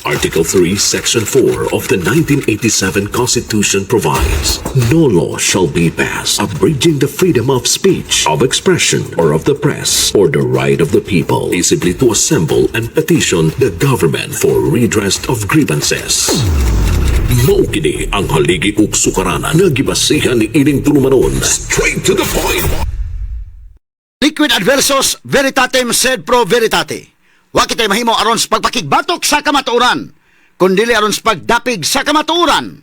Article 3, Section 4 of the 1987 Constitution provides, no law shall be passed abridging the freedom of speech, of expression, or of the press, or the right of the people peaceably to assemble and petition the government for redress of grievances. Mao kini ang haligi ug sukaranan nga gibasihan ni ining tulumanon. Straight to the point. Liquid adversus veritatem sed pro veritate. Wa kitay mahimo aron sa pagpakigbatok sa kamatuoran, kundi aron sa pagdapig sa kamatuoran.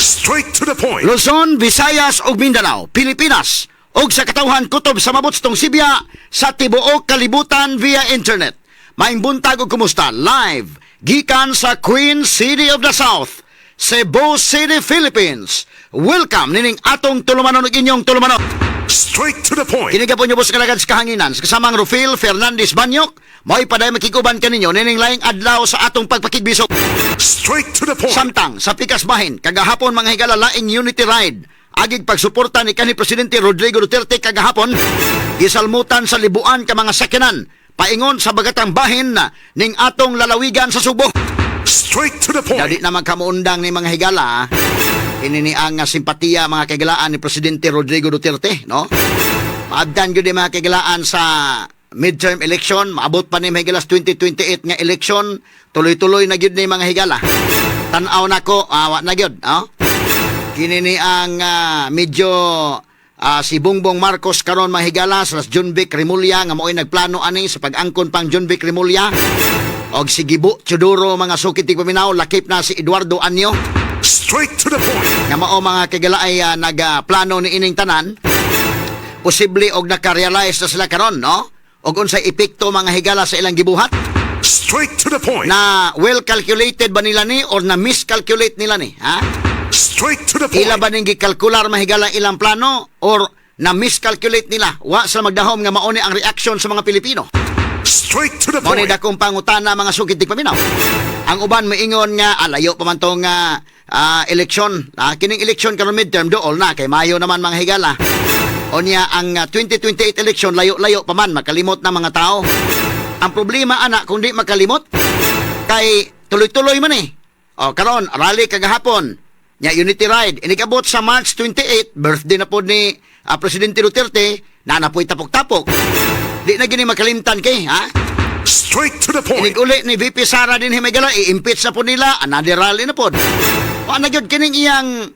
Straight to the point. Luzon, Visayas ug Mindanao, Pilipinas ug sa katawhan kutob sa mabutstong Sibya sa tibuok kalibutan via internet. Maayong buntag ug kumusta live gikan sa Queen City of the South, Cebu City, Philippines. Welcome nining atong tulumanon ug inyong tulumanon. Straight to the point. Kini po niyo po sa kalagad sa kahanginan sa kasamang Rufil Fernandez Banyok. Mo'y paday makikuban kaninyo nining laing adlaw sa atong pagpakigbisok. Straight to the point. Samtang sa pikas bahin kagahapon mga higala laing unity ride agig pagsuporta ni kanhi Presidente Rodrigo Duterte kagahapon gisalmutan sa libuan ka mga sakyanan paingon sa bagatang bahin ning atong lalawigan sa Subo. Straight to the point. Dadi na magkamuundang ni mga higala ini ang simpatiya mga kagalaan ni Presidente Rodrigo Duterte, no? Maabdan gyud mga kagalaan sa midterm election, maabot pa ni mga higala 2028 nga election, tuloy-tuloy na gyud ni mga higala. Tan-aw nako, wa na gyud, no? Kini ni ang medyo si Bongbong Marcos karon mga higala sa John Vic Remulla nga mo'y nagplano ani sa pag-angkon pang John Vic Remulla. Og si Gibo Chodoro mga sukitig paminaw, lakip na si Eduardo Anyo. Straight to the point. Nga mao mga kagala ay nagplano ni ining tanan, posible og naka-realize na sila karon, no? Og unsay epekto mga higala sa ilang gibuhat? Straight to the point. Na well calculated ba nila ni or na miscalculate nila ni, ha? Straight to the point. Ila ba ning gikalkular mga higala ilang plano or na miscalculate nila? Wa sa magdahom nga mao ni ang reaction sa mga Pilipino. Straight to the Mao ni point. dakong pangutana mga sukitig paminaw. Ang uban moingon nga alayo pa man tong eleksyon. Kining eleksyon karon midterm dool na kay Mayo naman mga higala. Onya ang 2028 election layo-layo pa man, makalimot na mga tao. Ang problema ana kung di makalimot kay tuloy-tuloy man eh. O karon rally kagahapon. Nya unity ride inikabot sa March 28, birthday na pod ni Presidente Duterte, na napoy tapok-tapok. Di na gini makalimtan kay, ha? Straight to the point. Inig-uli ni VP Sara din himagala, i-impeach na po nila, another rally na po. O nagyod kining iyang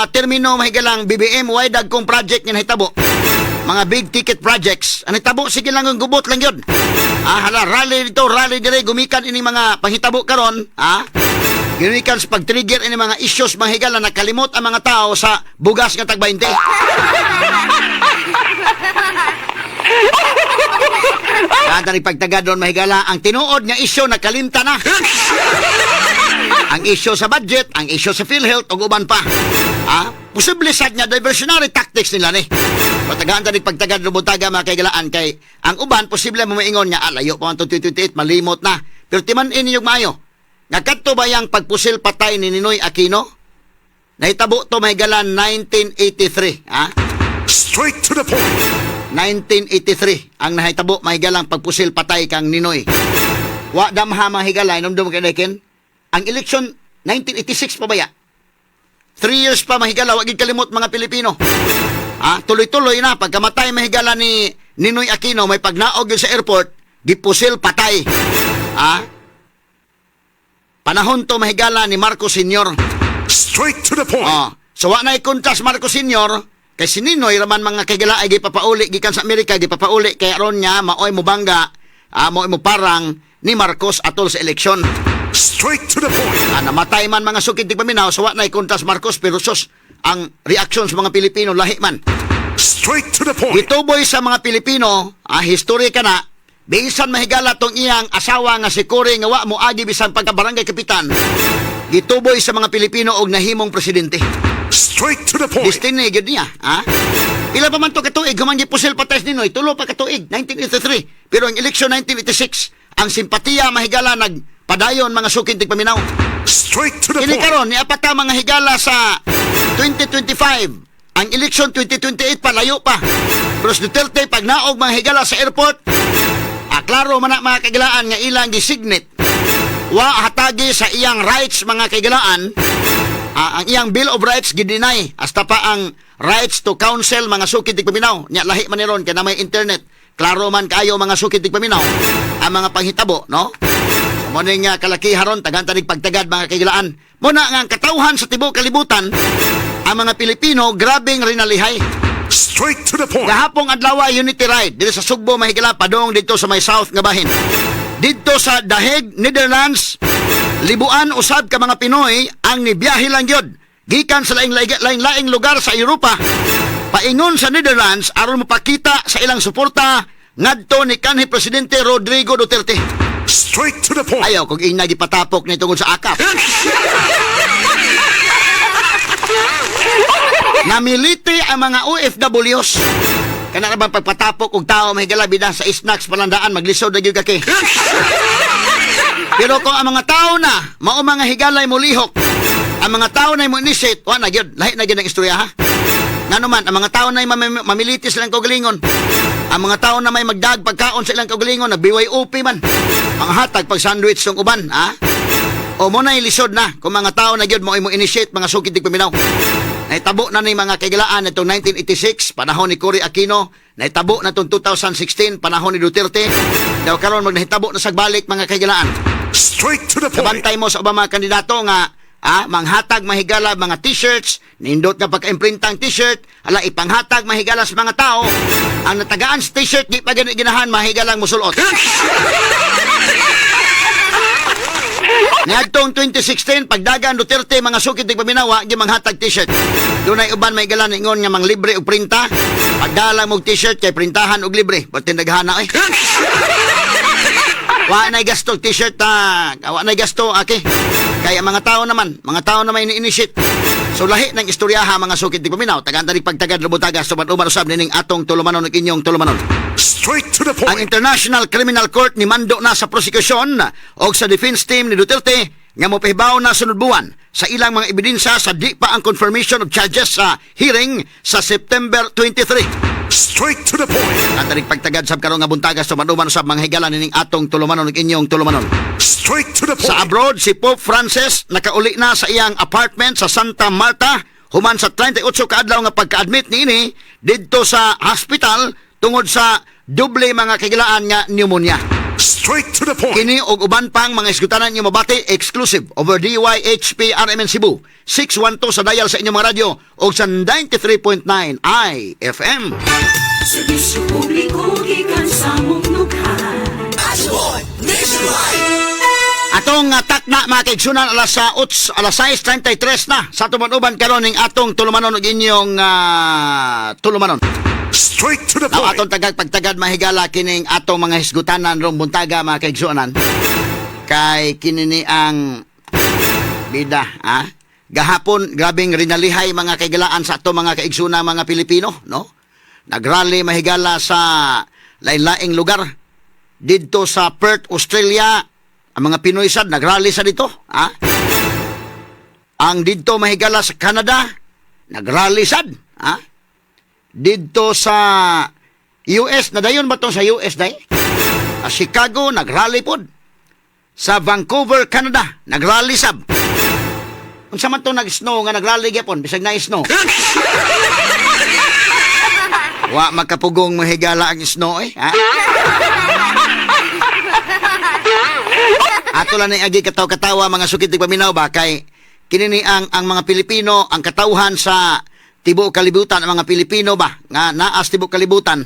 termino mahigalang BBM, why dagkong project nga nahitabo? Mga big ticket projects, ang nahitabo, sige lang ang gubot lang yun. Hala, rally dito, rally dire, gumikan ini mga panghitabo karon, ha? Gumikan sa pag-trigger ini mga issues mahigala, nakalimot ang mga tao sa bugas nga tag-20. Kada ni pagtagad doon mahigala, ang tinuod nga isyo nakalimta na. Ang isyo sa budget, ang isyo sa PhilHealth, o uban pa. Posible sad nga diversionary tactics nila ni. Patagaan tani pagtagad rubutaga mga kaigalaan kay ang uban posible mo maingon nga alayo pa man 2028 malimot na. Pero timan-in niyo maayo. Nga kadto ba yang pagpusil patay ni Ninoy Aquino? Nahitabo to mahigala 1983, ha? Straight to the point. 1983 ang nahitabo mahigalang pagpusil patay kang Ninoy. Wa damha mahigala inomdom kay Dekin. Ang election 1986 pa baya. 3 years pa mahigala wa gid kalimot mga Pilipino. Tuloy-tuloy na pagkamatay mahigala ni Ninoy Aquino, may pagnaog yun sa airport, gipusil patay. Panahon to mahigala ni Marcos Sr. Straight to the point. So wa na i-contrast Marcos Sr. Kay si Ninoy raman mga kagala ay gipapauli gikan sa Amerika, gipapauli kay aron niya maoy mo bangga, maoy mo parang ni Marcos atol sa eleksyon. Straight to the point. Namatay man mga sukitig paminaw, so wa na i-contrast Marcos, pero sus ang reaksyon sa mga Pilipino lahi man. Straight to the point. Gituboy sa mga Pilipino, history ka na, bisan mahigala tong iyang asawa nga si Cory nga wa mo agi bisan pagka-barangay kapitan. Gituboy sa mga Pilipino og nahimong presidente. Straight to the point. Destiny gyud niya, Pila pa man to katuig human gipusil patay ni Ninoy, tulo pa katuig 1983. Pero ang eleksyon 1986, ang simpatiya mahigala nagpadayon mga sukintig paminaw. Straight to the Kini point. karon ni apat ka mga higala sa 2025. Ang eleksyon 2028 pa layo pa. Pero si Duterte pag naog mga higala sa airport, klaro man na mga kagilaan nga ilang gisignet wa hatagi sa iyang rights mga kaigalaan, ang iyang Bill of Rights gidinay hasta pa ang rights to counsel mga sukid tigpaminaw. Nya lahi man ni ron kay na may internet. Klaro man kayo mga sukid tigpaminaw ang mga panghitabo, no? Mo ning kalakiharon tagan tanig pagtagad mga kaigalaan. Muna nga ang katawhan sa tibuok kalibutan, ang mga Pilipino grabeng rinalihay. Straight to the point. Gahapong adlaw Unity Ride dito sa Sugbo mahigala padong dito sa may south nga bahin. Dito sa The Hague, Netherlands, libuan usab ka mga Pinoy ang nibiyahe lang gyud gikan sa laing lugar sa Europa paingon sa Netherlands aron mapakita sa ilang suporta ngadto ni kanhi presidente Rodrigo Duterte. Straight to the point. Ayaw kung ina gipatapok ni tungod sa akap. Namiliti ang mga OFWs. Kana ra bang pagpatapok og tao mahigala bidah sa snacks palandaan maglisod na gyud kake. Pero kung ang mga tao na mao mga higalay mo lihok, ang mga tao na mo initiate, wa na gyud, lahi na gyud ang istorya ha. Ngano man ang mga tao na mamiliti silang kaugalingon. Ang mga tao na may magdag pagkaon sa ilang kaugalingon, nag-BYOP man. Ang hatag pag sandwich ng uban, ha? O mo na ilisod na kung mga tao na gyud mo initiate mga sukid tigpaminaw. Naitabo na ni mga kaigalaan itong 1986, panahon ni Cory Aquino. Naitabo na itong 2016, panahon ni Duterte. Daw karon magnahitabo na sagbalik mga kaigalaan. Straight to the point. Kabantay mo sa ubang mga kandidato nga manghatag mahigala mga t-shirts, nindot nga pagka-imprintang t-shirt, ala ipanghatag mahigala sa mga tao. Ang natagaan sa t-shirt, di pa ginahan mahigalang musulot. Niadtong 2016, pagdagan Duterte, mga sukid tigpaminawa, gimanghatag t-shirt. Doon ay uban may galan ingon nga mang libre og printa. Pagdala mo t-shirt kay printahan og libre. Ba't tindaghana eh? Wa na gasto t-shirt wa na gasto okay. Kaya mga tao naman ini-initiate. So lahi ng istoryaha mga sukid tigpaminaw, tagaan tani pagtagad lubutagas suman-uman usab nining atong tulumanon ug inyong tulumanon. Straight to the Ang point. International Criminal Court ni mando na sa prosecution o sa defense team ni Duterte nga mopahibaw na sunod buwan sa ilang mga ebidensya sa di pa ang confirmation of charges sa hearing sa September 23. Straight to the point. Natanig pagtagad sab karon nga buntagas suman-uman usab mga higalan nining atong tulumanon ug inyong tulumanon. Straight to the point. Sa abroad, si Pope Francis nakauli na sa iyang apartment sa Santa Marta human sa 38 kaadlaw nga pagka-admit niini didto sa hospital tungod sa doble mga kagilaan nga pneumonia. Straight to the point. Kini og uban pang mga isgutanan niyo mabati exclusive over DYHP RMN Cebu 612 sa dial sa inyong mga radyo o sa 93.9 IFM. Serbisyo publiko gikan sa mong lukhan. Atong takna mga kaigsunan alas 6:33 na sa tumunuban karon ning atong tulumanon ug inyong tulumanon. Straight to the Now, point. atong pagtagad mahigala kining atong mga hisgutanan rong buntaga mga kaigsunan. Kay kinini ang bida, gahapon grabing rinalihay mga kaigalaan sa ato mga kaigsunan mga Pilipino, no? Nagrally mahigala sa lain-laing lugar didto sa Perth, Australia. Ang mga Pinoy sad nagrally sa dito, Ang didto mahigala sa Canada, nagrally sad, Didto sa US, nadayon ba to sa US day? Sa Chicago, nagrally pod. Sa Vancouver, Canada, nagrally sab. Kung sa man to nag-snow nga nagrally gyapon, bisag na snow. Wa makapugong mahigala ang snow Ato lang na agi kataw-katawa mga sukid tigpaminaw ba kay kinini ang mga Pilipino ang katawhan sa tibuok kalibutan ang mga Pilipino ba nga naas tibuok kalibutan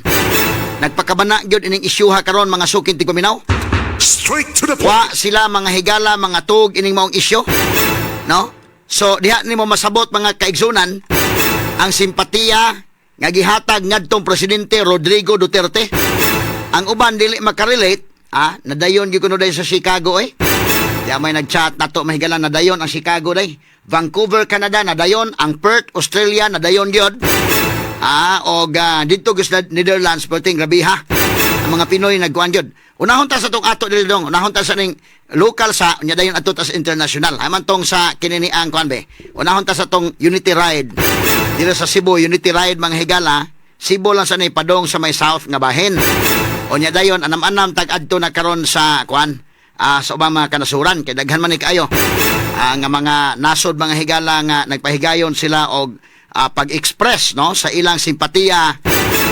nagpakabana gyud ining isyuha karon mga sukid tigpaminaw. Straight to the Wa point. sila mga higala mga tug ining maong isyu, no? So diha nimo masabot mga kaigsunan ang simpatiya nga gihatag ngadtong presidente Rodrigo Duterte. Ang uban dili makarelate, nadayon gyud kuno day sa Chicago Kaya may nag-chat nato mahigalan nadayon ang Chicago day. Vancouver, Canada nadayon, ang Perth, Australia nadayon gyud. Dito sa Netherlands perting grabe ang mga Pinoy nagkuan gyud. Unahon ta sa tong ato dili dong, unahon ta sa ning local sa nya dayon ato ta sa international. Aman tong sa kininiang kuan be. Unahon ta sa tong Unity Ride. Dito sa Cebu Unity Ride mga higala, Cebu lang sa ni padong sa may south nga bahin. O nya dayon anam-anam tag adto na karon sa kuan sa ubang mga kanasuran kay daghan man ni kayo nga mga nasod mga higala nga nagpahigayon sila og pag-express no sa ilang simpatiya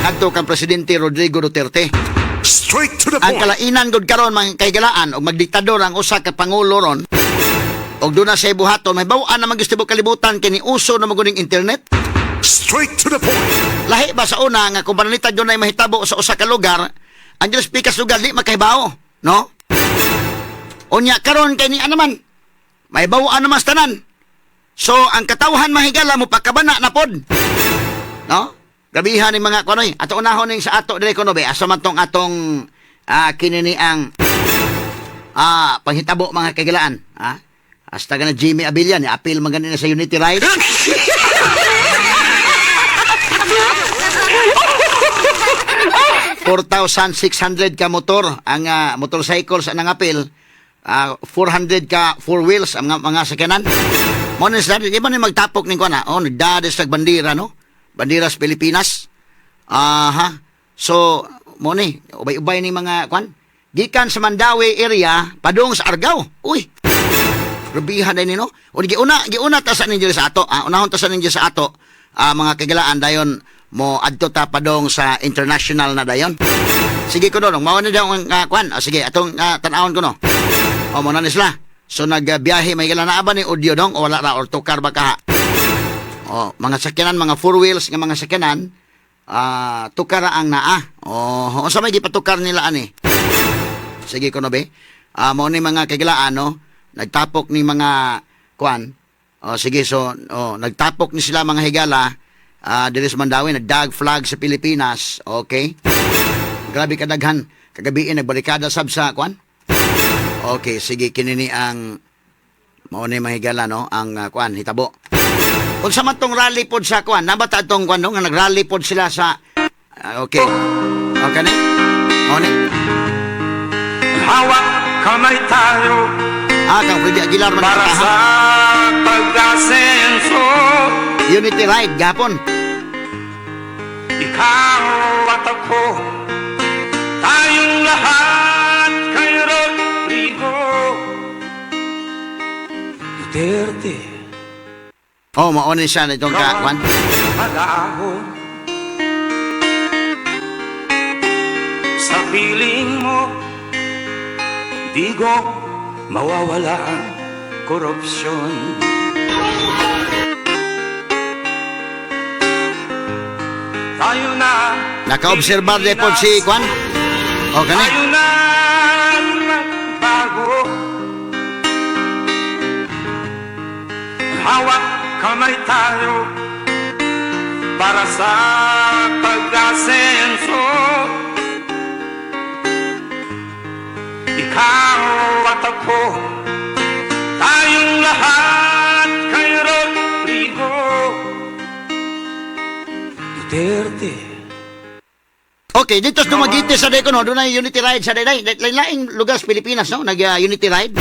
ngadto kang presidente Rodrigo Duterte. Straight to the Ang point. kalainan gud karon mga kaigalaan og magdiktador ang usa ka pangulo ron og doon na sa buhaton may bawaan na magistibo kalibutan kini uso na maguning internet. Straight to the point. Lahi ba sa una nga kung pananita doon ay mahitabo sa usa ka lugar ang Diyos pikas lugar di makahibaw no? Unya karon kay ni naman may bawaan naman sa tanan. So ang katawhan mahigala mo pakabana na pod. No? Gabihan ni mga kunoy. Ato unahon ning sa ato dire kuno be asa man tong atong kinini ang panghitabo mga kaigalaan, ha? Hasta ka na Jimmy Abilia ni apil man ganina sa Unity Ride. $4,600 ka motor ang motorcycle sa nangapil. 400 ka four wheels ang mga sakyanan. Mo ni sa di ba ni magtapok ning kuana? Oh, nagdades sa bandera no? Bandera sa Pilipinas. So mo ni ubay-ubay ni mga kuan. Gikan sa Mandawi area padung sa Argao. Uy. Rubihan din no. O giuna ta sa ninyo sa ato. Unahon ta sa ninyo sa ato. Mga kagalaan dayon mo adto ta padong sa international na dayon. Sige ko dong, mao na daw ang kuan. Sige, atong tan-awon ko no. O mo na ni sila. So nagbiyahe may kailan na ba ni audio dong o wala ra or tukar ba ka? O mga sakyanan, mga four wheels nga mga sakyanan, tukar ra ang naa. O sa may gipatukar nila ani. Sige ko no be. Mo ni mga kagalaan no, nagtapok ni mga kuan. O sige so nagtapok ni sila mga higala diri sa Mandawi, nagdag flag sa Pilipinas. Okay? Grabe kadaghan. Kagabi nagbarikada sab sa kuan. Okay, sige kinini ang mao ni mahigala no ang kuan hitabo. Unsa man tong rally pod sa kuan? Nabata tong kuan no nga nagrally pod sila sa okay. Okay ni? Mao ni. Hawak kamay tayo Kang Freddy Aguilar man para sa pag-asenso. Unity Ride gapon. Ikaw at ako, tayong lahat kay Rodrigo Duterte. Mao ni siya itong kuan. Mag-ahon sa piling mo, di ko mawawala ang korupsyon. Tayo na Naka-obserbar de pod si kuan. O kani. tayo na magbago. Hawak kamay tayo para sa pag-asenso. Ikaw at ako, tayong lahat kay Rodrigo Duterte. Okay, dito sa Dumaguete sa Deco, no? Doon na Unity Ride sa Deday. Lain-laing lugar sa Pilipinas, no? Nag-Unity Ride.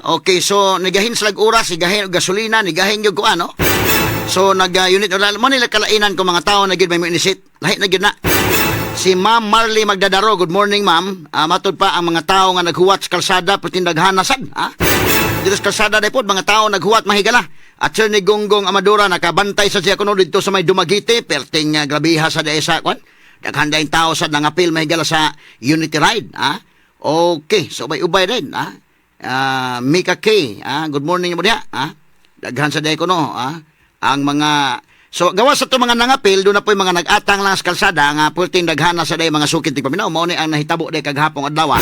Okay, so nagahin slag oras, nagahin gasolina, nagahin yung kuan, no? So nag-unit, mo nila kalainan ko mga tao na gid may inisit. Lahi na gid na. Si Ma'am Marley Magdadaro, good morning ma'am. Matod pa ang mga tao nga naghuwat sa kalsada, pretindaghanasad. Dito sa kalsada dahil po, mga tao naghuwat mahigala. At Sir ni Gonggong Amadura, nakabantay sa siya kuno dito sa may Dumaguete, perting grabiha sa desa, kwan. Daghanday tao sa nangapil mahigala sa Unity Ride. Okay, so ubay rin. Mika K, good morning mo diha. Daghan sa day kuno. Ang mga... So, gawa sa ito mga nangapil, doon na po yung mga nag-atang lang sa kalsada, nga pulting daghana sa day mga sukit ng paminaw. Mao ni ang nahitabo day kaghapong adlaw.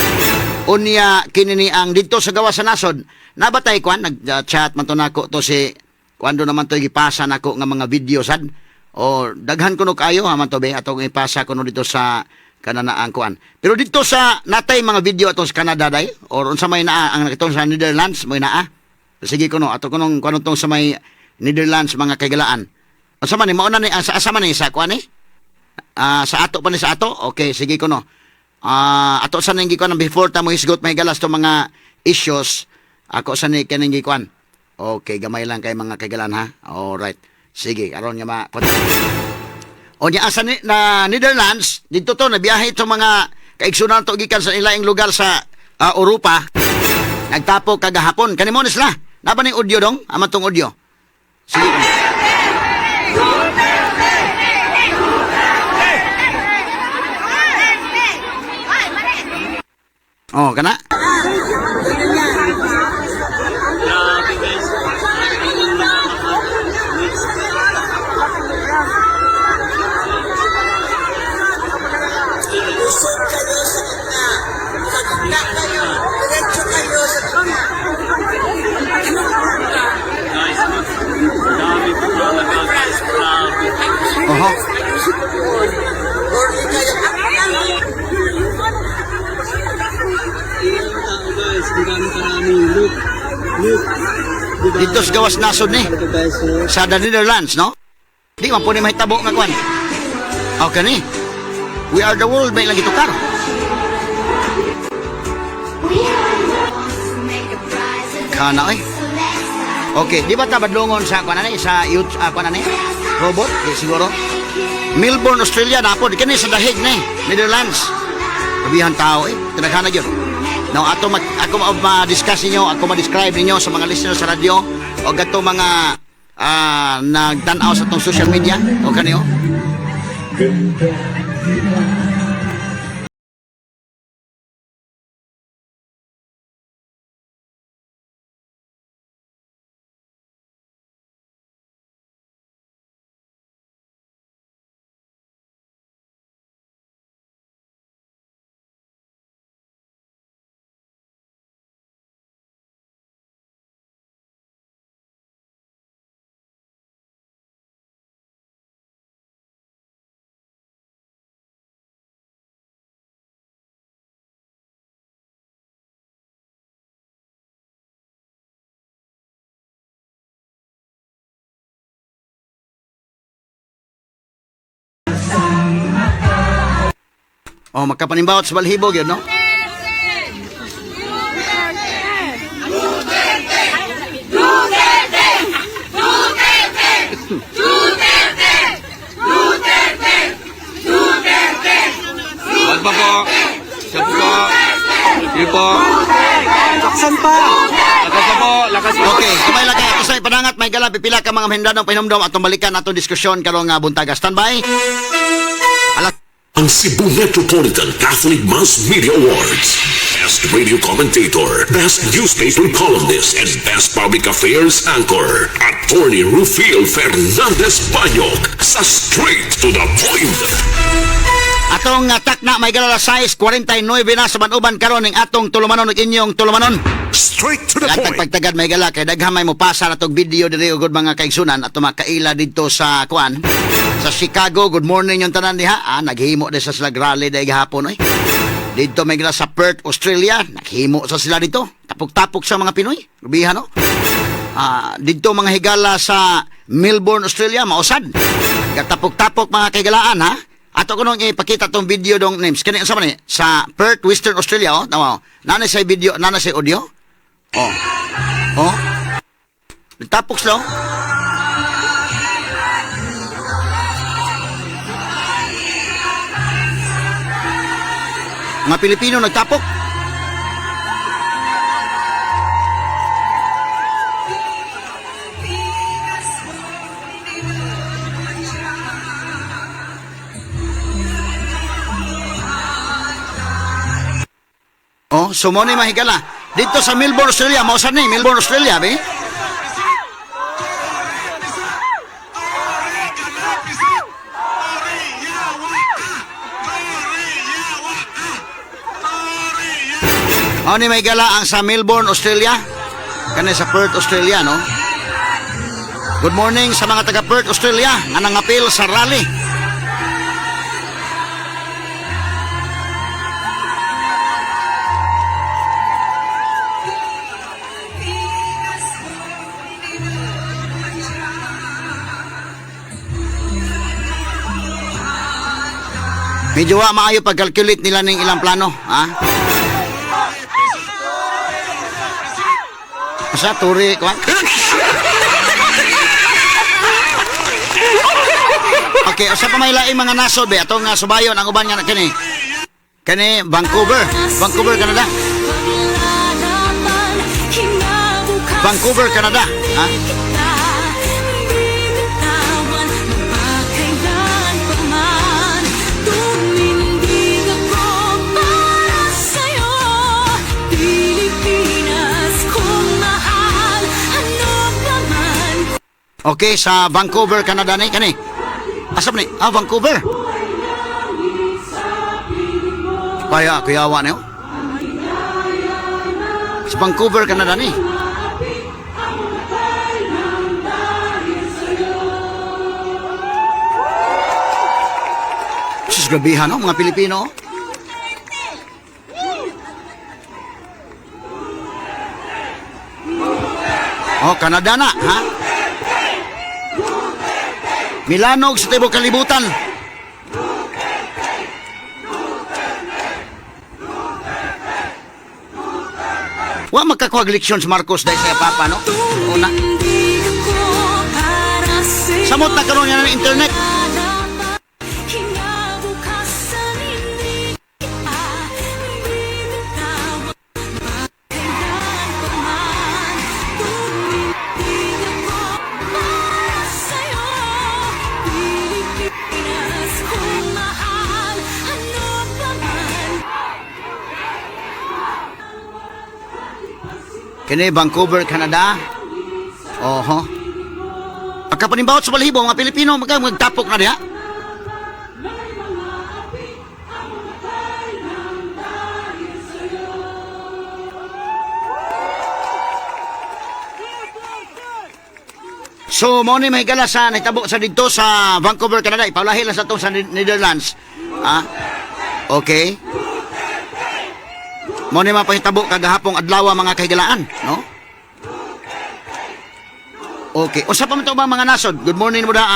Unya, kinini ang dito sa gawa sa nasod, nabatay kwan, nag-chat man to nako to si, kwando naman to ipasa nako nga mga video sad. O, daghan ko no kayo, man to be, atong ipasa ko no dito sa kananaang kuan. Pero dito sa, natay mga video atong sa Canada day, or unsa may naa, ang itong sa Netherlands, may naa. Sige ko no, ato ko nung kung sa may Netherlands, mga kagalaan. Asa man ni mauna ni asa man ni sa kuan ni? Sa ato pa ni sa ato. Okay, sige ko no. Ato sa ning gikuan before ta mo hisgot may galas to mga issues. Ako sa ni kaning gikuan. Okay, gamay lang kay mga kagalan ha. All right. Sige, aron nga ma. O nya asa ni na Netherlands, dito to nabiyahe to mga kaigsunan to gikan sa ilaing lugar sa Europa nagtapok kagahapon. Kani mo na sila. Naba ning audio dong? Amatong audio. Sige. Oh, kana? Oho. Dito sa gawas nasod ni sa the Netherlands, no? Di man po ni mahitabo nga kwan. Okay ni. We are the world, may lagi tukar. Kana oy. Okay, di ba ta badlongon sa kwan ani sa youth kwan ani? Robot, siguro. Melbourne, Australia na po. Kani sa dahig ni Netherlands. Kabihan tao eh. Tinaghanag yun. Now, ako ma-discuss ninyo, ako ma-describe ninyo sa mga listeners sa radyo o gato mga nagtanaw sa itong social media o kaniyo. Oh, magkapanimbawat sa balhibog yun, no? Wag pa po. Siya po. Sige po. Laksan pa. Lakas pa po. Lakas pa. Okay, kumay lagay ako sa ipadangat, may gala, pipila ka mga mahindanong pahinumdom atong balikan atong diskusyon karong buntaga. Standby. Alas Ang Cebu Metropolitan Catholic Mass Media Awards. Best Radio Commentator, Best Newspaper Columnist, and Best Public Affairs Anchor. Attorney Rufil Fernandez Banyok sa Straight to the Point. atong takna may gala 6:49 na sa Banuban karon ning atong tulumanon ug inyong tulumanon. Straight to the Gatag point. pagtagad may gala kay daghamay mo pasa na tong video diri ugod mga kaigsunan ato makaila didto sa kuan sa Chicago. Good morning yung tanan diha. Naghimo di sa sila rally day gahapon oy. Dito may gala sa Perth, Australia, naghimo sa sila dito. Tapok-tapok sa mga Pinoy. Rubihan no. Dito mga higala sa Melbourne, Australia, mausad. Gatapok-tapok mga kaigalaan ha. Ato ko nung ipakita tong video dong names. Kani sa man sa Perth, Western Australia oh. Tawo. Nana sa video, nana sa audio. Oh. Oh. Tapok slow. Mga Pilipino nagtapok. Oh, sumo ni mahigala. Dito sa Melbourne, Australia. Mausan ni, Melbourne, Australia, be? Oh, ni mahigala ang sa Melbourne, Australia. Kani sa Perth, Australia, no? Good morning sa mga taga Perth, Australia. Nga nangapil sa rally. Medyo maayo pag-calculate nila ng ilang plano, ha? Asa, turi, kuwan? Okay, asa pa may laing mga nasod, be? Atong subayon, ang uban nga na kini. Kani, Vancouver, Canada. Vancouver, Canada. Ha? Binitawan, magpakailan pa man. Tumindig ako para sa'yo, Pilipinas kong mahal. Ano pa man. Okay, sa Vancouver, Canada ni kani. Asap ni? Vancouver. Kaya, kuyawa niyo. Sa Vancouver, Canada ni. Sus, grabihan, no? Mga Pilipino. Oh, Canada na, ha? Milanog sa tibok kalibutan. Wa magkakuha leksyon si Marcos dahil sa papa, no? Una. Tumindig ako para sa'yo. Samot na karon yan ng internet. Kinabukasan hindi kita binitawan, magpakailan pa man. Tumindig ako para sa'yo, Pilipinas kong mahal. Ano pa man. Kini Vancouver, Canada. Oho. Pagkapanimbawat sa balahibo, mga Pilipino, magtapok na diha. So, mo ni mahigala sa nagtabo sa dito sa Vancouver, Canada. Ipaulahi lang sa itong sa Netherlands. Okay. Mo ni mapahitabo kagahapong adlaw mga kahigalaan, no? Okay. Usa pa man to ba mga nasod? Good morning mo da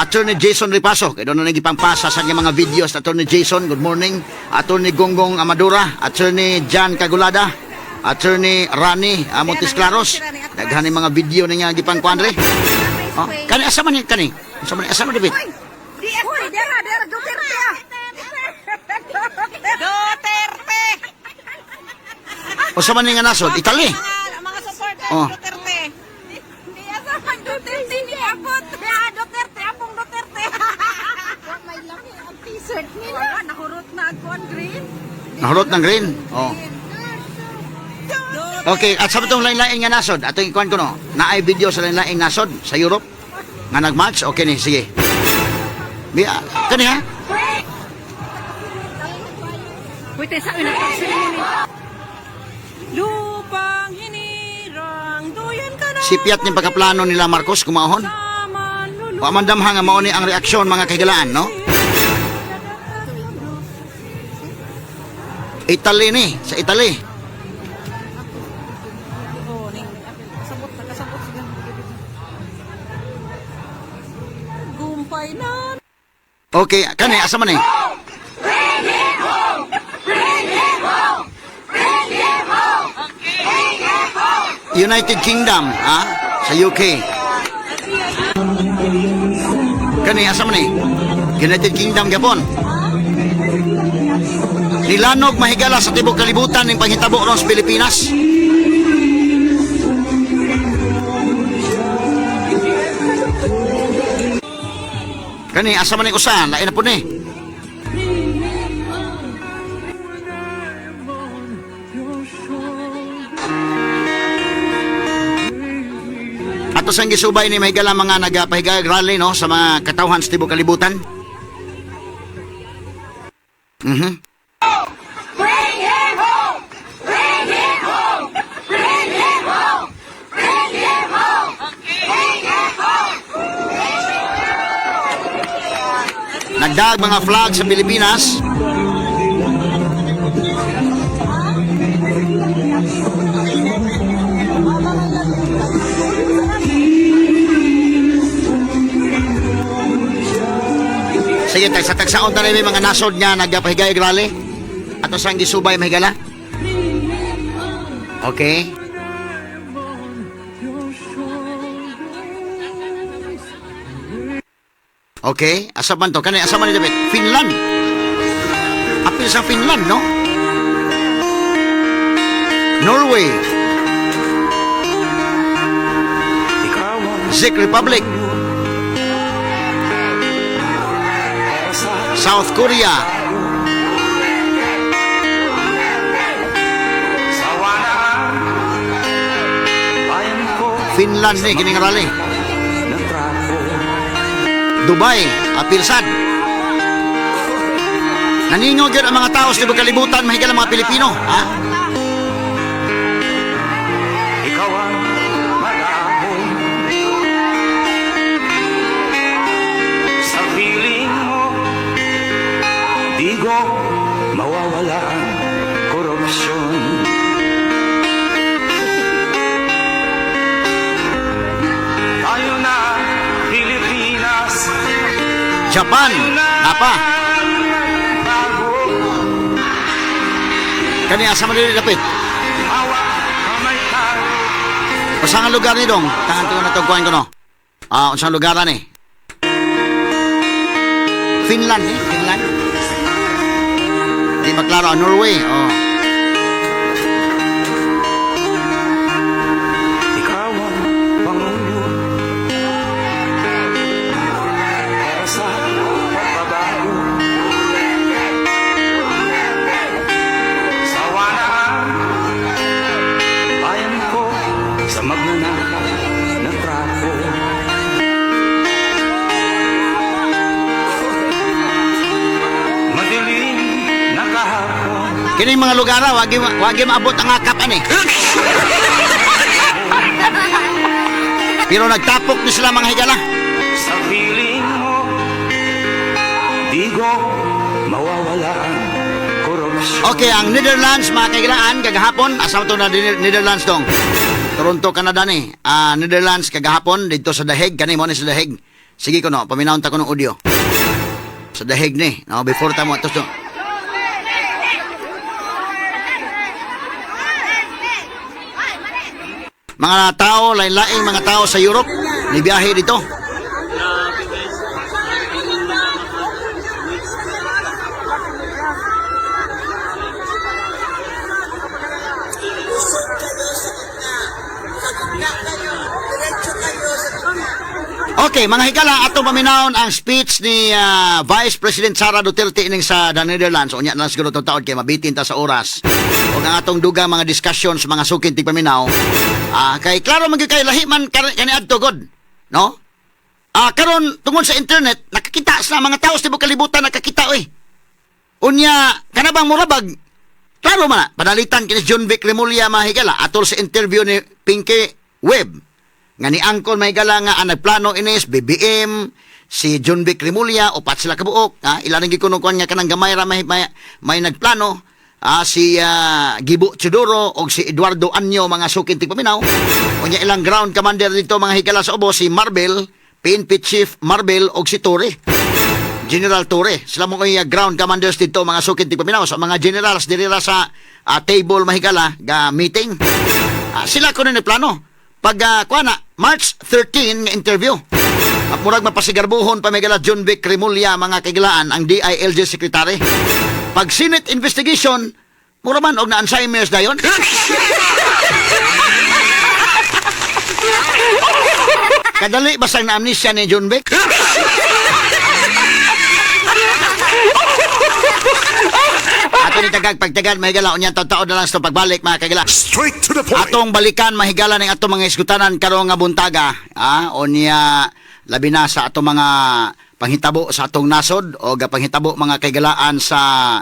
Attorney Jason Ripaso. Kaya doon na nagipangpasa sa kanyang mga videos. Attorney Jason, good morning. Attorney Gonggong Amadura, Attorney Jan Cagulada, Attorney Rani Montes Claros. Daghan yung mga video niya gipangkuan re. Oh, kani asa man kani? Asa man David? Uy, dera, Duterte ah. Duterte. Usa man nga nasod? Italy. Mga supporter Oh. Duterte. Di asa man Duterte ni abot. Duterte, apong Duterte. May lami ang t-shirt nila. Nahurot na ako ang green. Nahurot ng green. Oh. Okay, at sa itong lain-lain nga nasod, atong ikuan ko no, naay video sa lain-lain nasod sa Europe nga nag-match. Okay ni, sige. Kani ha? Wait, sa akin na ceremony. Lupang hinirang, duyan ka na. Sipiat ni pagkaplano nila Marcos kumahon. Wa man damha nga mao ni ang reaksyon mga kahigalaan, no? Italy ni, sa Italy. Gumpay na. Okay, kani asa man ni? United Kingdom, ha? Sa UK. Kani asa man ni? United Kingdom gyapon. Nilanog mahigala sa tibok kalibutan ning panghitabo ron sa Pilipinas. Kani asa man ni usa, lain na po ni. Ato sang gisubay ni mahigala mga nagapahigayag rally no sa mga katawhan sa tibok kalibutan. Nagdag mga flag sa Pilipinas. Sige, tagsa-tagsaon na rin mga nasod niya nagpahigayag rally. Ato sang gisubay mahigala. Okay. Okay, asa man to? Kani asa man ni David? Finland. Apil sa Finland, no? Norway. Czech Republic, South Korea, Finland ni kining rally, Dubai, Pilsad. Naningog yun ang mga tao sa kalibutan, mahigala mga Pilipino, ha? Ikaw ang mag-ahon sa piling mo, di ko mawawala ang korupsyon. Tayo na Pilipinas, Japan, napa. Kani asa man dili dapit. hawak kamay tayo. Unsang lugar ni dong? Tangan ko na tagkuhan ko no. Unsang lugar ni? Finland ni, Finland. Di ba klaro, Norway. Oh. Ikaw ang Pangulo para sa pagbabago. Sawa na ang bayan ko sa magnanakaw ng trafo. Madilim na kahapon, Kini mga lugar wagi maabot ang akap ani. Pero nagtapok ni sila mga higala. sa piling mo, di ko mawawala ang korupsyon. Okay, ang Netherlands mga kailangan kagahapon asa to na Netherlands dong. Toronto, Canada ni. Netherlands kagahapon dito sa The Hague, kani mo ni sa The Hague. Sige ko no, paminawon ta ko ng audio. Sa The Hague ni, no, before ta mo atos do. Mga tao, lain-laing mga tao sa Europe, nibiyahe dito. Okay, mga higala, atong paminahon ang speech ni Vice President Sara Duterte ining sa the Netherlands. Unya na siguro itong taon kay mabitin ta sa oras. O ang atong dugang mga discussion sa mga sukin tig paminaw. Kay klaro man gyud kay lahi man kani adto god, no? Karon tungod sa internet nakakita sa mga tao sa tibuok kalibutan nakakita oy. Unya kanabang murabag. Klaro man padalitan kini John Vic Remulla mga higala atol sa interview ni Pinky Webb. Nga ni Angkol may gala nga ang nagplano inis, BBM, si John Vic Remulla, upat sila kabuok. Ilan ang gikunukuan nga kanang gamay ra may nagplano. Si Gibo Chudoro o si Eduardo Anyo, mga sukin tigpaminaw. O niya ilang ground commander dito mga higala sa ubo, si Marbel, PNP Chief Marbel o si Torre. General Torre. Sila mo kay ground commanders dito mga sukin tigpaminaw. So mga generals dirira sa table mahigala ga meeting. Sila ko na plano. Pag March 13 nga interview. Murag mapasigarbuhon pa megala John Vic Remulla mga kaigalaan ang DILG Secretary. Pag Senate investigation, mura man og na Alzheimer's dayon. Kadali basang na amnesia ni John Vic. Ato ni pagtagad mahigala unya taon na lang sa pagbalik mga kagila. Straight to the point. Atong balikan mahigala ning atong mga iskutanan karong nga buntaga, unya labi na sa atong mga panghitabo sa atong nasod o panghitabo mga kaigalaan sa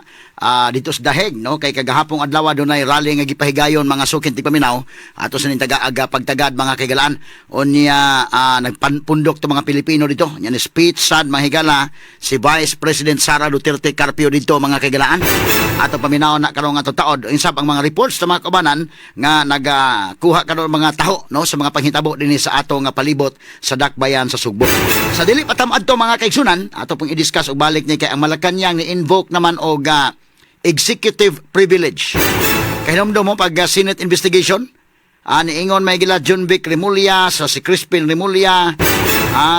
dito sa Daheg, no, kay kagahapong adlaw dunay rally nga gipahigayon mga sukin tigpaminaw ato sa ning taga-aga pagtagad mga kaigalaan unya nagpundok to mga Pilipino dito nya ni speech sad mahigala si Vice President Sara Duterte Carpio dito mga kaigalaan ato paminaw na karon nga taod insab ang mga reports sa mga kabanan nga nagakuha karon mga taho no sa mga panghitabo dinhi sa ato nga palibot sa Dakbayan sa Sugbo. Sa dili patamad to mga kaigsunan ato pong i-discuss og balik ni kay ang Malacañang ni invoke naman og executive privilege. Kahinomdom mo pag Senate investigation, niingon may gila John Vic Remulla, sa si Crispin Remulla,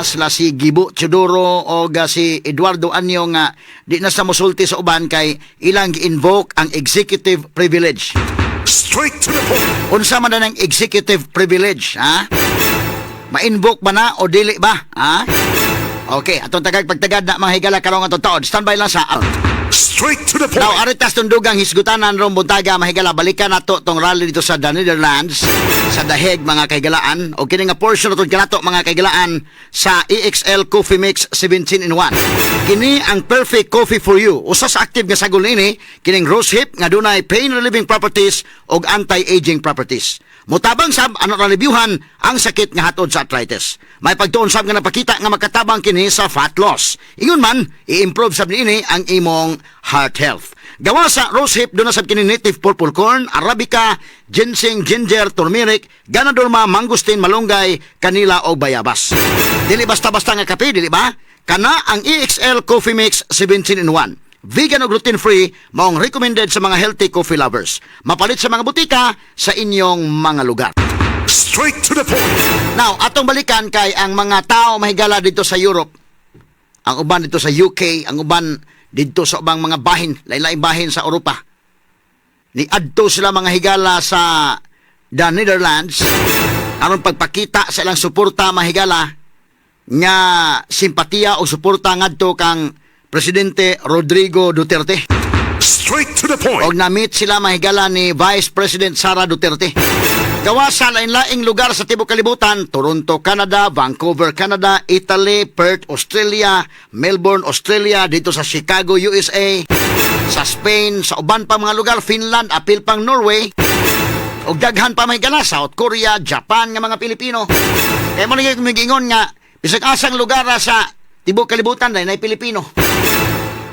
sila si Gibo Chudoro o si Eduardo Anyo nga di na sa musulti sa uban kay ilang gi-invoke ang executive privilege. Straight to the point. Unsa man na ng executive privilege, Ma-invoke ba na o dili ba? Ha? Okay, atong pagtagad na mga higala karong atong taon. Standby lang sa... Straight to the Now, point. aritas tundugang hisgutanan ron buntaga mahigala balikan nato tong rally dito sa The Netherlands sa The Hague mga kahigalaan o kini nga portion nato kanato mga kahigalaan sa EXL Coffee Mix 17 in 1. Kini ang perfect coffee for you. Usa sa active nga sagol ini kining rose hip nga dunay pain relieving properties ug anti-aging properties. Mutabang sab ano ra reviewhan ang sakit nga hatod sa arthritis. May pagtuon sab nga napakita nga makatabang kini sa fat loss. Ingon man, i-improve sab niini ang imong heart health. Gawa sa rose hip doon na sab kini native purple corn, arabica, ginseng, ginger, turmeric, ganadorma, mangustin, malunggay, kanila o bayabas. Dili basta-basta nga kape, dili ba? Kana ang EXL Coffee Mix 17 in 1. Vegan o gluten-free, maong recommended sa mga healthy coffee lovers. Mapalit sa mga butika sa inyong mga lugar. Straight to the point. Now, atong balikan kay ang mga tao mahigala dito sa Europe, ang uban dito sa UK, ang uban dito sa ubang mga bahin, lain-laing bahin sa Europa. Niadto sila mga higala sa The Netherlands aron pagpakita sa ilang suporta mahigala nga simpatiya o suporta ngadto kang Presidente Rodrigo Duterte. Straight to the Og point. na-meet sila mahigala ni Vice President Sara Duterte. Gawa sa lain-laing lugar sa tibok kalibutan, Toronto, Canada, Vancouver, Canada, Italy, Perth, Australia, Melbourne, Australia, dito sa Chicago, USA, sa Spain, sa uban pa mga lugar, Finland, apil pang Norway, og daghan pa mahigala, South Korea, Japan nga mga Pilipino. Kaya mo nang migingon nga, bisag asang lugar sa tibok kalibutan na Pilipino.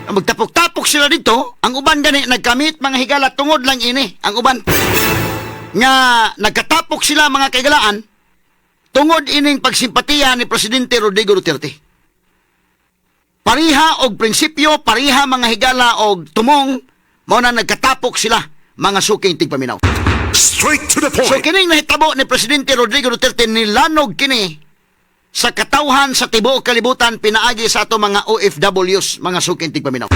Ang magtapok-tapok sila dito, ang uban gani nagkamit mga higala tungod lang ini, ang uban. Nga nagkatapok sila mga kaigalaan tungod ining pagsimpatiya ni Presidente Rodrigo Duterte. Pariha og prinsipyo, pariha mga higala og tumong, mao na nagkatapok sila mga suking tigpaminaw. Straight to the So point. kining nahitabo ni Presidente Rodrigo Duterte nilanog kini sa katawhan sa tibuok kalibutan pinaagi sa ato mga OFWs, mga suking tigpaminaw.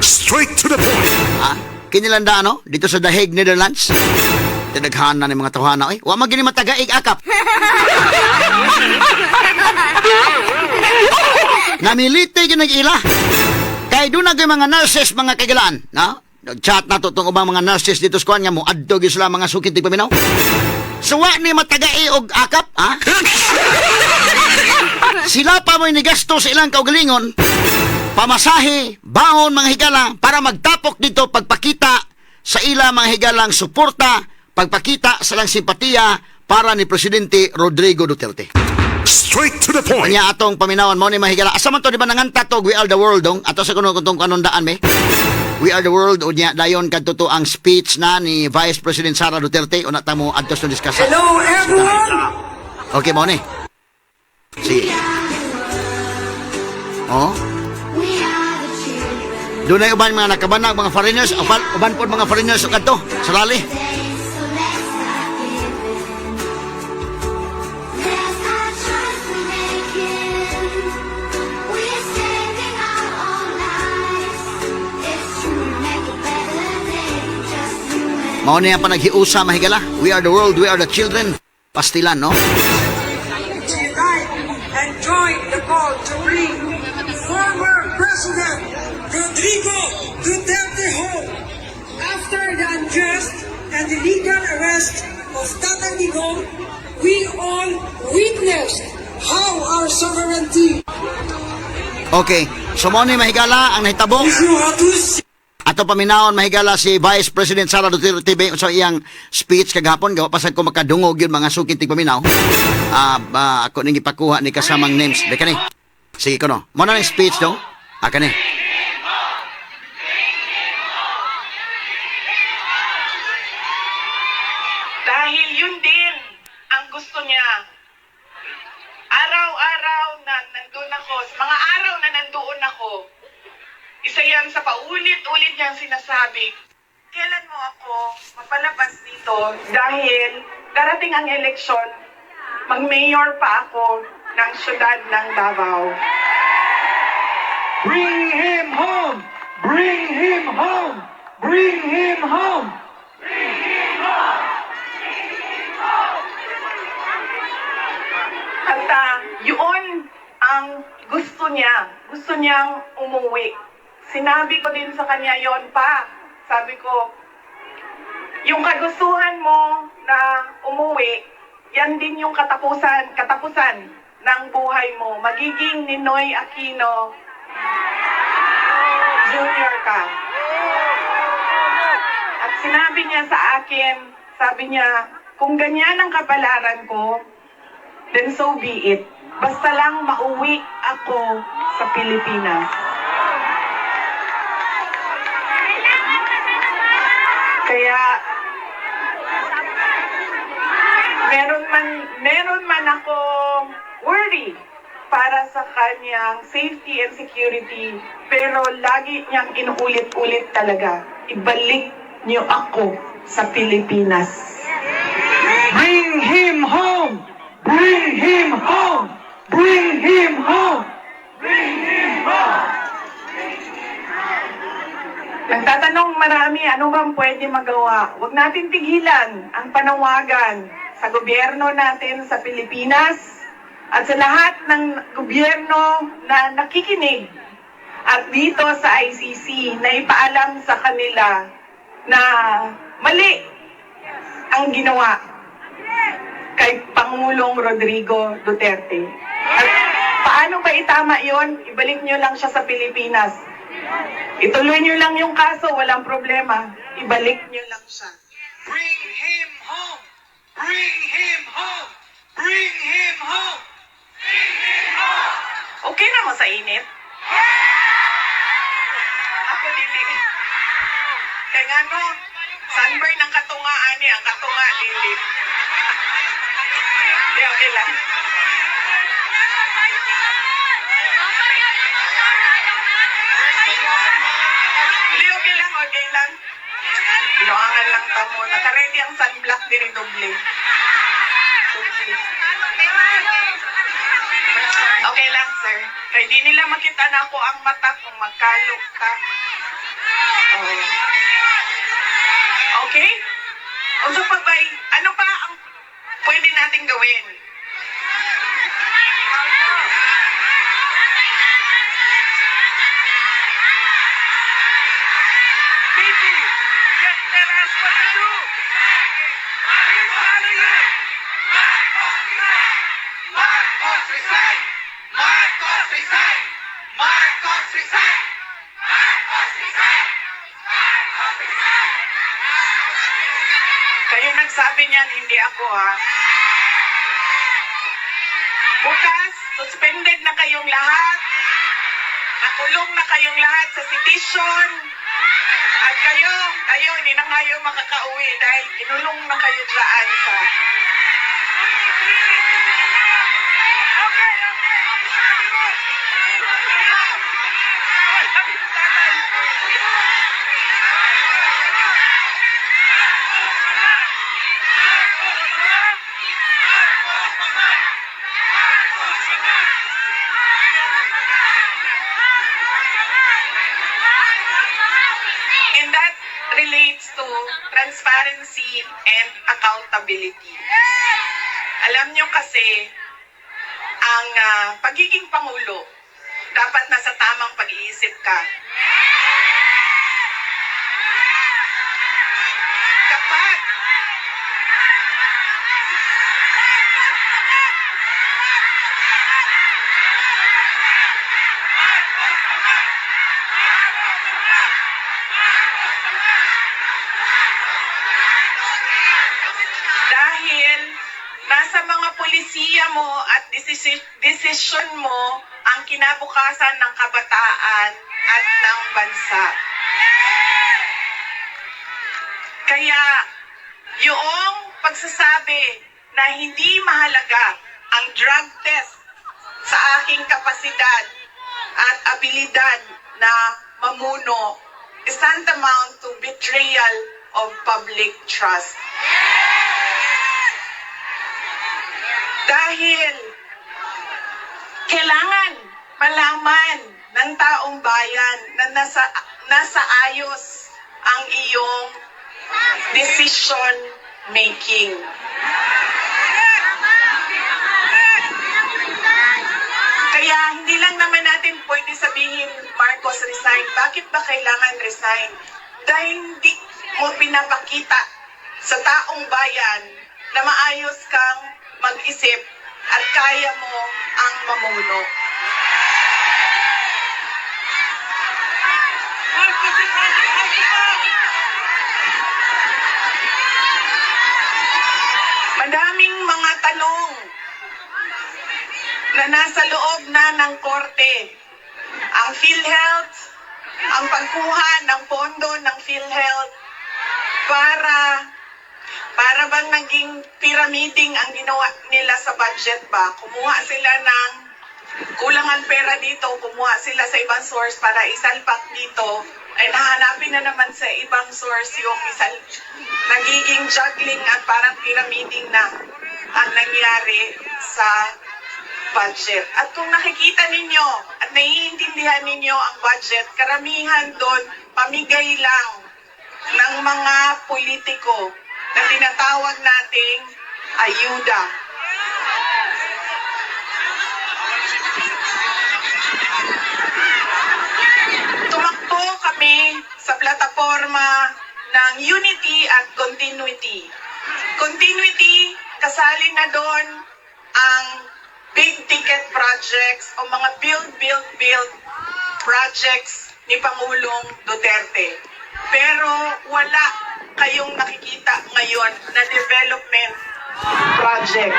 Straight to the point. Ha? Kinilanda ano? Dito sa The Hague, Netherlands. Tinaghan na ni mga tawhana. Wa magini matagaig akap. Namilite ginag-ila. Kay doon na mga nurses, mga kagalaan. No? Nag-chat na to itong ubang mga nurses dito sa kuhan nga mo. Adto sila mga suking tigpaminaw. So wa ni matagai og akap, ha? Sila pa mo'y nigasto sa ilang kaugalingon, pamasahe, baon mga higala, para magtapok dito pagpakita sa ila mga higalang suporta, pagpakita sa lang simpatiya para ni Presidente Rodrigo Duterte. Straight to the point. Kanya atong paminawan mo ni mga higala. Asa man to di ba nanganta to, We Are the World dong? Ato sa kuno kung kanondaan me. We Are the World, o niya, dayon kadto to ang speech na ni Vice President Sara Duterte, o natamo adtos to discuss. Hello, everyone! Okay, mo ni. Sige. Oh? Doon ay uban mga nakabanag, mga foreigners, uban po mga foreigners o kadto, sa rally. Mao niya pa naghiusa mahigala. We are the world, we are the children. Pastilan, no? Unite and join the call to bring former President Rodrigo Duterte home after the unjust and illegal arrest of Tatay Digong. We all witnessed how our sovereignty Okay. So mao ni mahigala ang nahitabo. Ato paminaon mahigala si Vice President Sara Duterte sa iyang speech kagahapon gawa pasad ko makadungog yun mga sukin tigpaminaw. Ako ning ipakuha ni kasamang names. Deka ni. Sige ko no. Mo na ng speech dong. Kani. Dahil yun din ang gusto niya. Araw-araw na nandun ako, sa mga araw na nandoon ako, isa yan sa paulit-ulit niyang sinasabi, kailan mo ako mapalabas dito dahil darating ang eleksyon, mag-mayor pa ako ng syudad ng Davao. Bring him home! Bring him home! Bring him home! At ang gusto niyang umuwi. Sinabi ko din sa kanya yon pa. Sabi ko, yung kagustuhan mo na umuwi, yan din yung katapusan ng buhay mo. Magiging Ninoy Aquino Junior ka. At sinabi niya sa akin, sabi niya, kung ganyan ang kapalaran ko, then so be it. Basta lang mauwi ako sa Pilipinas. Kaya, meron man akong worry para sa kanyang safety and security, pero lagi niyang inuulit-ulit talaga, ibalik niyo ako sa Pilipinas. Bring him home! Bring him home! Bring him home! Bring him home! Nagtatanong marami, ano bang pwede magawa? Huwag natin tigilan ang panawagan sa gobyerno natin sa Pilipinas at sa lahat ng gobyerno na nakikinig at dito sa ICC na ipaalam sa kanila na mali ang ginawa kay Pangulong Rodrigo Duterte. At paano ba itama yon? Ibalik nyo lang siya sa Pilipinas. Ituloy nyo lang yung kaso, walang problema. Ibalik nyo lang siya. Bring him home! Bring him home! Bring him home! Bring him home! Okay na mo sa init? Ako dili. Kaya nga no, sunburn ang katungaan niya, ang katunga dili. Di, okay lang. Hindi, okay lang, okay lang. Binuangan lang tamo. Naka-ready ang sunblock diri doble. Okay lang, sir. Kaya di nila makita na ako ang mata kung magkalok ka. Oh. Okay? O so pa ba'y, ano pa ang pwede nating gawin? Miki, just tell us what to do! Follow you! Marcos resign! Marcos resign! Marcos resign! Marcos resign! Marcos resign! Kayo nagsabi niyan, hindi ako ha. Bukas, suspended na kayong lahat. Nakulong na kayong lahat sa sedition. At kayo, hindi na kayo makakauwi dahil kinulong na kayo dyan sa... And that relates to transparency and accountability. Alam nyo kasi, ang pagiging Pangulo, dapat nasa tamang pag-iisip ka. Kapag dahil nasa mga polisiya mo at desisyon mo ang kinabukasan ng kabataan at ng bansa. Kaya yung pagsasabi na hindi mahalaga ang drug test sa aking kapasidad at abilidad na mamuno is tantamount to betrayal of public trust. Dahil kailangan malaman ng taong bayan na nasa ayos ang iyong decision making. Kaya lang naman natin pwede sabihin, Marcos resign. Bakit ba kailangan resign? Dahil hindi mo pinapakita sa taong bayan na maayos kang mag-isip at kaya mo ang mamuno. Madaming mga tanong na nasa loob na ng korte. Ang PhilHealth, ang pagkuha ng pondo ng PhilHealth para bang naging pyramiding ang ginawa nila sa budget ba? Kumuha sila ng kulangan pera dito, kumuha sila sa ibang source para isalpak dito, ay nahanapin na naman sa ibang source yung nagiging juggling at parang pyramiding na ang nangyari sa budget. At kung nakikita ninyo at naiintindihan ninyo ang budget, karamihan doon pamigay lang ng mga politiko na tinatawag nating ayuda. Tumakbo kami sa plataforma ng unity at continuity. Continuity, kasali na doon ang big ticket projects o mga build projects ni Pangulong Duterte. Pero wala kayong nakikita ngayon na development project.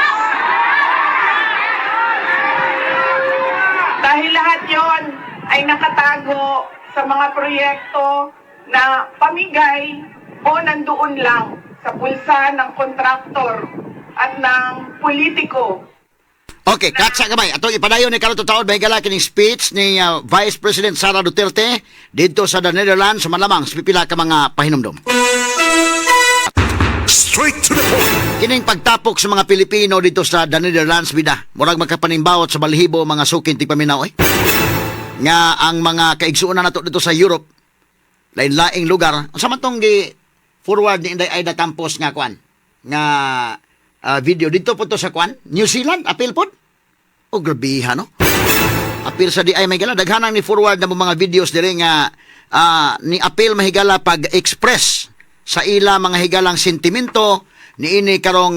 Dahil lahat yon ay nakatago sa mga proyekto na pamigay o nandoon lang sa pulsa ng kontraktor at ng politiko. Okay, katsa gamay. Atong ipadayon ni karon taon bahigala kining speech ni Vice President Sara Duterte dito sa the Netherlands sa malamang sa pipila ka mga pahinumdom. Straight to the point. Kining pagtapok sa mga Pilipino dito sa the Netherlands bida, murag magkapanimbaot sa balahibo mga sukin ti paminaw nga ang mga kaigsuonan nato dito sa Europe lain-laing lugar. Unsa man tong gi forward ni Inday Aida Campos nga kwan nga video dito po to sa kwan New Zealand apil pod. O grabiha no. Apil sa di ay may gala daghanang ni forward na mga videos dire nga ni apil mahigala pag-express sa ila mga higalang sentimento ni ini karong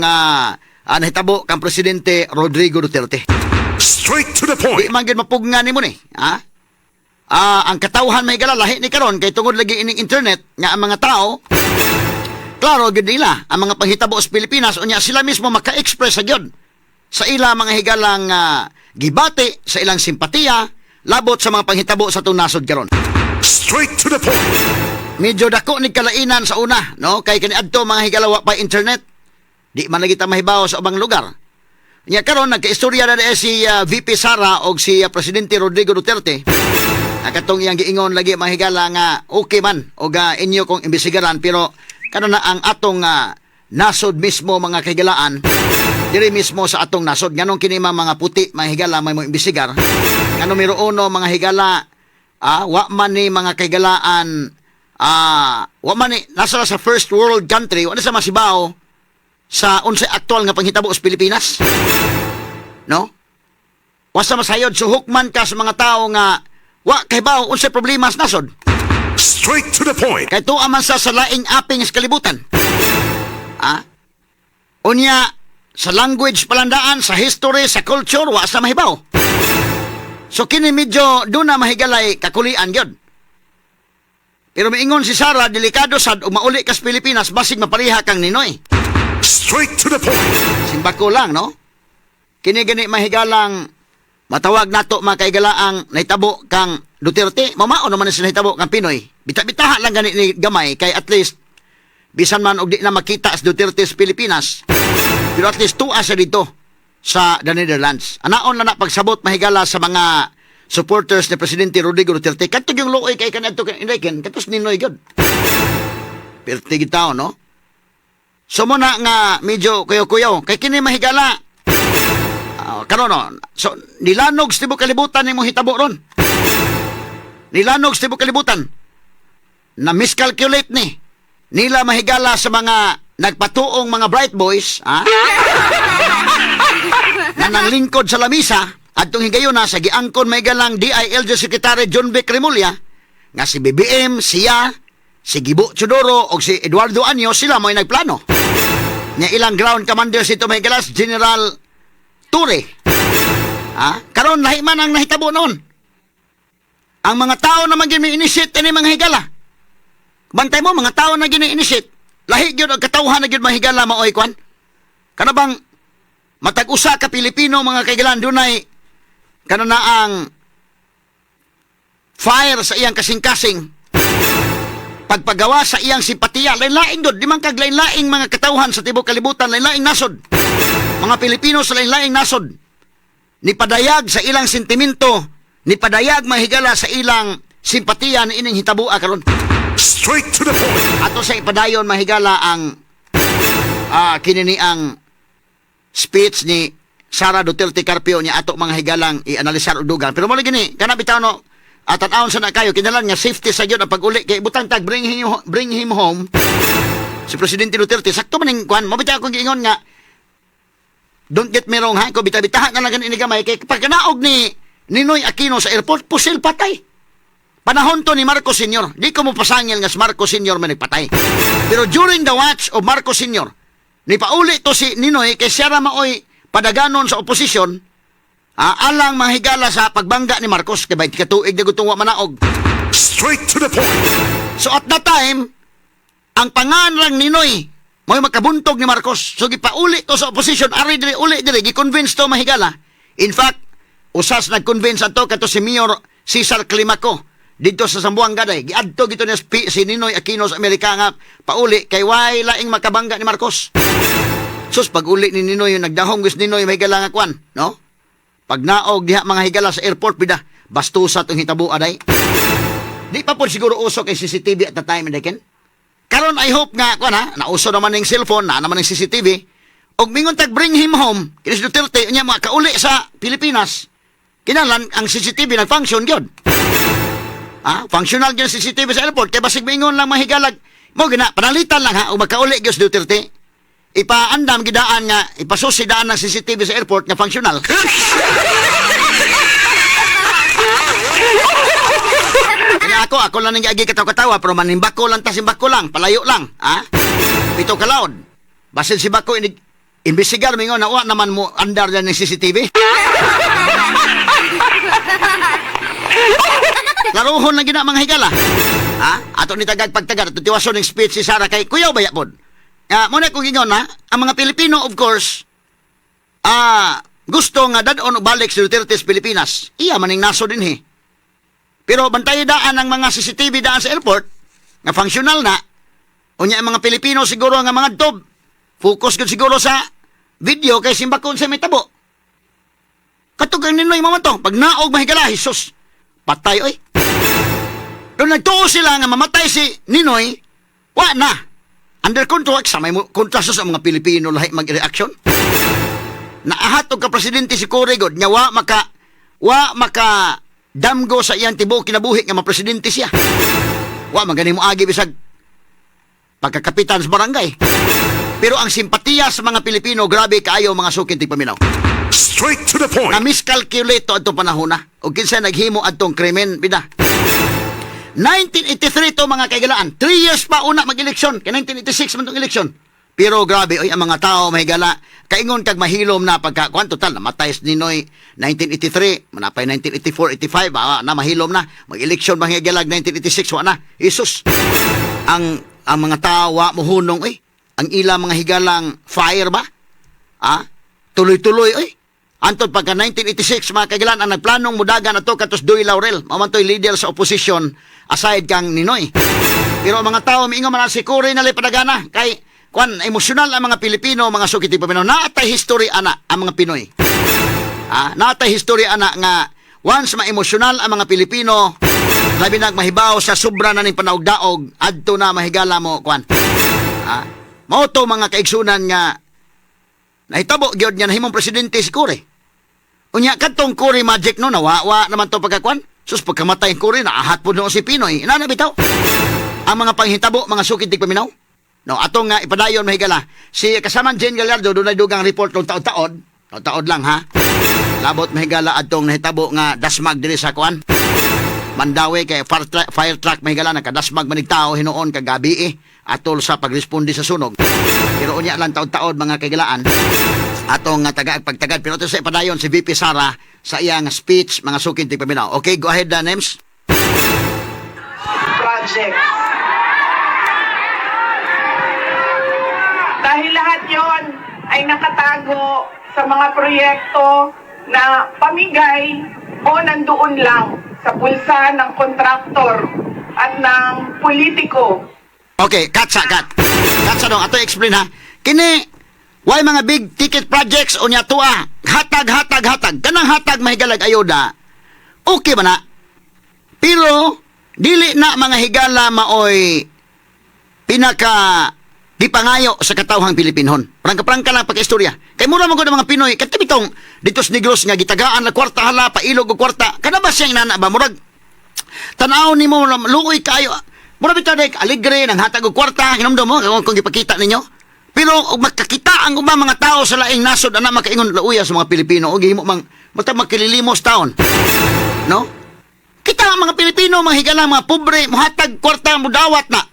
nahitabo kang presidente Rodrigo Duterte. Straight to the Di point. man gid mapugna nimo ni, ha? Ang katawhan may gala lahi ni karon kay tungod lagi ining internet nga ang mga tao klaro gid nila ang mga panghitabo sa Pilipinas unya sila mismo maka-express sa gyud sa ila mga higalang gibati sa ilang simpatiya labot sa mga panghitabo sa atong nasod karon. Straight to the point. Medyo dako ni kalainan sa una, no? Kay kaniadto mga higalawa pa internet. Di man lagi ta mahibaw sa ubang lugar. Nya karon nagkaistorya na si VP Sara og si Presidente Rodrigo Duterte. Katong iyang giingon lagi mga higala nga okay man og inyo kong imbestigaran pero karon na ang atong nasod mismo mga kahigalaan diri mismo sa atong nasod nganong kini mga puti mga higala may mo imbestigar. Nga numero 1 mga higala wa man ni mga kahigalaan wa man ni nasa sa first world country wala sa masibaw sa unsay aktual nga panghitabo sa Pilipinas. No? Wasa masayod suhukman ka sa mga tao nga wa kahibaw unsay problema sa nasod. Straight to the point. Kay tuwa man sa laing aping sa kalibutan. Unya sa language palandaan, sa history, sa culture wa sa mahibaw. So kini medyo do na mahigalay kakulian gyud. Pero miingon si Sara delikado sad ug mauli ka sa Pilipinas basig mapariha kang ninoy. Straight to the point. Simbako lang, no? Kini gani mahigalang matawag nato mga kaigalaang nahitabo kang Duterte. Mamao naman na nahitabo kang Pinoy. Bita-bitaha lang gani ni gamay kay at least bisan man og di na makita sa Duterte sa Pilipinas. Pero at least tuwa siya dito sa the Netherlands. Anaon na pagsabot mahigala sa mga supporters ni Presidente Rodrigo Duterte. Katog yung looy kay kanadto kay Inday katos ninoy gyud. Perti gitaw, no? So muna nga medyo kuyaw-kuyaw. Kay kini mahigala. Karon no. So nilanog sa tibok kalibutan ni mo hitabo ron. Nilanog sa tibok kalibutan. Na miscalculate ni. Nila mahigala sa mga nagpatuong mga bright boys, na nanglingkod sa lamisa, Adtong higayon na sa giangkon may galang DILG Secretary John Vic Remulla nga si BBM, siya, si Gibo Chodoro o si Eduardo Anyo sila mo'y nagplano. Nga ilang ground commander si Tumaygalas, General Ture. Karon lahi man ang nahitabo noon. Ang mga tao na mag-ini-initiate ini mga higala. Bantay mo, mga tao na gini-initiate. Lahi gyud ang katawhan na gyud mga higala maoy kwan. Kana bang matag-usa ka Pilipino mga kaigalan dunay kana na ang fire sa iyang kasing-kasing. Pagpagawa sa iyang simpatiya, lain-laing dod, di man kag lain-laing mga katawhan sa tibok kalibutan, lain-laing nasod. Mga Pilipino sa lain-laing nasod. Nipadayag sa ilang sentimento, nipadayag mahigala sa ilang simpatiya ni ining hitabua karon. Straight to the point. Ato sa ipadayon mahigala ang kinini ang speech ni Sara Duterte Carpio niya ato mga higalang i-analisar og dugang. Pero mo gini, kana bitaw no at-anawon sa na kayo kinalan nga safety sa gyud ang pag-uli kay butang tag bring him home. Si Presidente Duterte sakto man ning kwan, mabitaw ko giingon nga don't get me wrong ha, ko bitahan na lang ini gamay kay pagkanaog ni Ninoy Aquino sa airport pusil patay. Panahon to ni Marcos Sr. Di ko mo pasangil nga si Marcos Sr. man nagpatay. Pero during the watch of Marcos Sr. ni pauli to si Ninoy kay siya ra maoy padaganon sa oposisyon alang mahigala sa pagbangga ni Marcos kay 20 ka tuig na gutong wa manaog. Straight to the point. So at that time ang panganrang Ninoy mo'y makabuntog ni Marcos. So gipauli to sa oposisyon ari diri uli diri gi-convince to mahigala. In fact usas nag-convince ato kato si Mayor Cesar Climaco dito sa Zamboanga day. Giadto gito ni si Ninoy Aquino sa Amerika nga pauli kay way laing makabangga ni Marcos. Sus pag-uli ni Ninoy yung nagdahong gusto Ninoy may higala nga kwan, no? Pag naog diha mga higala sa airport bida bastusa tong hitabo aday. Di pa po siguro uso kay CCTV at the time Ken. Karon I hope nga kwan ha, nauso naman ning cellphone na naman ning CCTV. Og mingon tag bring him home. Kini si Duterte unya mga kauli sa Pilipinas. Kinalan ang CCTV nag-function gyud. Functional gyud CCTV sa airport kay basig mingon lang mahigalag. Mo gina panalitan lang ha og magkauli gyud si Duterte. Ipaandam gidaan nga ipasusidaan ng CCTV sa airport nga functional. Kaya ako lang nang agi katawa-katawa pero manimbako lang ta simbako lang, palayo lang, Pito ka laod. Basil si Bako imbestigar mingon na wa naman mo andar dyan ng CCTV. Laruhon lang gina mga higala. Ato ni tagag pagtagad ato tiwason ng speech si Sara kay kuyaw baya pod. Muna kong ingon na, ang mga Pilipino, of course, gusto nga dadon o balik sa Duterte's Pilipinas. Iya maning naso din Pero bantay daan ang mga CCTV daan sa airport, nga functional na, unya ang mga Pilipino siguro nga mga dob, focus ko siguro sa video kay simbakon sa may tabo. Katugang Ninoy mamatong, pag naog mahigala, Jesus, patay oy. Doon nagtuo sila nga mamatay si Ninoy, wa na. Under contract sa may kontraso sa mga Pilipino lahi mag-reaction. Naahatog ka presidente si Corregod nya wa maka damgo sa iyang tibuok kinabuhi nga mapresidente siya. Wa magani mo agi bisag pagkakapitan sa barangay. Pero ang simpatiya sa mga Pilipino grabe kaayo mga sukin tig paminaw. Straight to the point. Na miscalculate to adtong panahon na ug kinsa naghimo adtong krimen bida. 1983 to mga kaigalaan. 3 years pa una mag-eleksyon. Kaya 1986 man itong eleksyon. Pero grabe, oy, ang mga tao mahigala. Kaingon kag mahilom na pagka, kuwan total, namatay si Ninoy 1983, manapay 1984, 85, na mahilom na. Mag-eleksyon mahigalag 1986, wala na. Jesus. Ang mga tao, muhunong, oy. Ang ilang mga higalang fire ba? Tuloy-tuloy, oy. Antod pagka 1986, mga kaigalan, ang nagplanong mudagan na to katos Doy Laurel. Mamantoy leader sa oposisyon aside kang Ninoy. Pero mga tao, miingon man si Cory na lipadagana. Kay, emosyonal ang mga Pilipino, mga sukiti paminaw. Naatay history, ana, ang mga Pinoy. Naatay history, ana, nga once ma-emosyonal ang mga Pilipino, labi nagmahibaw sa sobra na ning panaog-daog, adto na mahigala mo, mao to mga kaigsunan nga, nahitabo, gyud niya nahimong presidente si Cory. Unya katong Cory magic no nawawa naman to pagkakuan. Sus pagkamatay Cory naahat po no si Pinoy. Ina na bitaw. Ang mga panghitabo mga sukid tig paminaw. No atong nga ipadayon mahigala. Si kasamang Jane Gallardo dunay dugang report ng taod-taod lang ha. Labot mahigala atong nahitabo nga dasmag diri sa kuan. Mandawi kay fire truck mahigala nakadasmag manig tao hinuon kag gabi atol sa pagresponde sa sunog. Pero unya lang taon-taon mga kaigalaan atong pagtagad pero ito sa ipadayon si VP Sara sa iyang speech mga sukin tigpaminaw. Okay, go ahead Nems. Project. Dahil lahat yon ay nakatago sa mga proyekto na pamigay o nandoon lang sa pulsa ng kontraktor at ng politiko. Okay, katsa dong ato explain ha. Kini why mga big ticket projects unya tuwa hatag kanang hatag mahigalag ayuda. Okay ba na? Pero dili na mga higala maoy pinaka gipangayo sa katawhang Pilipinhon. Prangka lang pagkaistorya. Kay mura mo gud mga Pinoy katibitong ditos Negros nga gitagaan na kwarta hala pailog og kwarta. Kana ba siyang inana ba murag tanaw nimo luoy kayo. Mura bitaw dek aligre nang hatag og kwarta hinumdum mo kung gipakita ninyo. Pero og makakita ang ubang mga tao sa laing nasod ana makaingon lauya sa mga Pilipino og himo mang makililimos taon. No? Kita ang mga Pilipino mga higala mga pobre mohatag kwarta mo dawat na.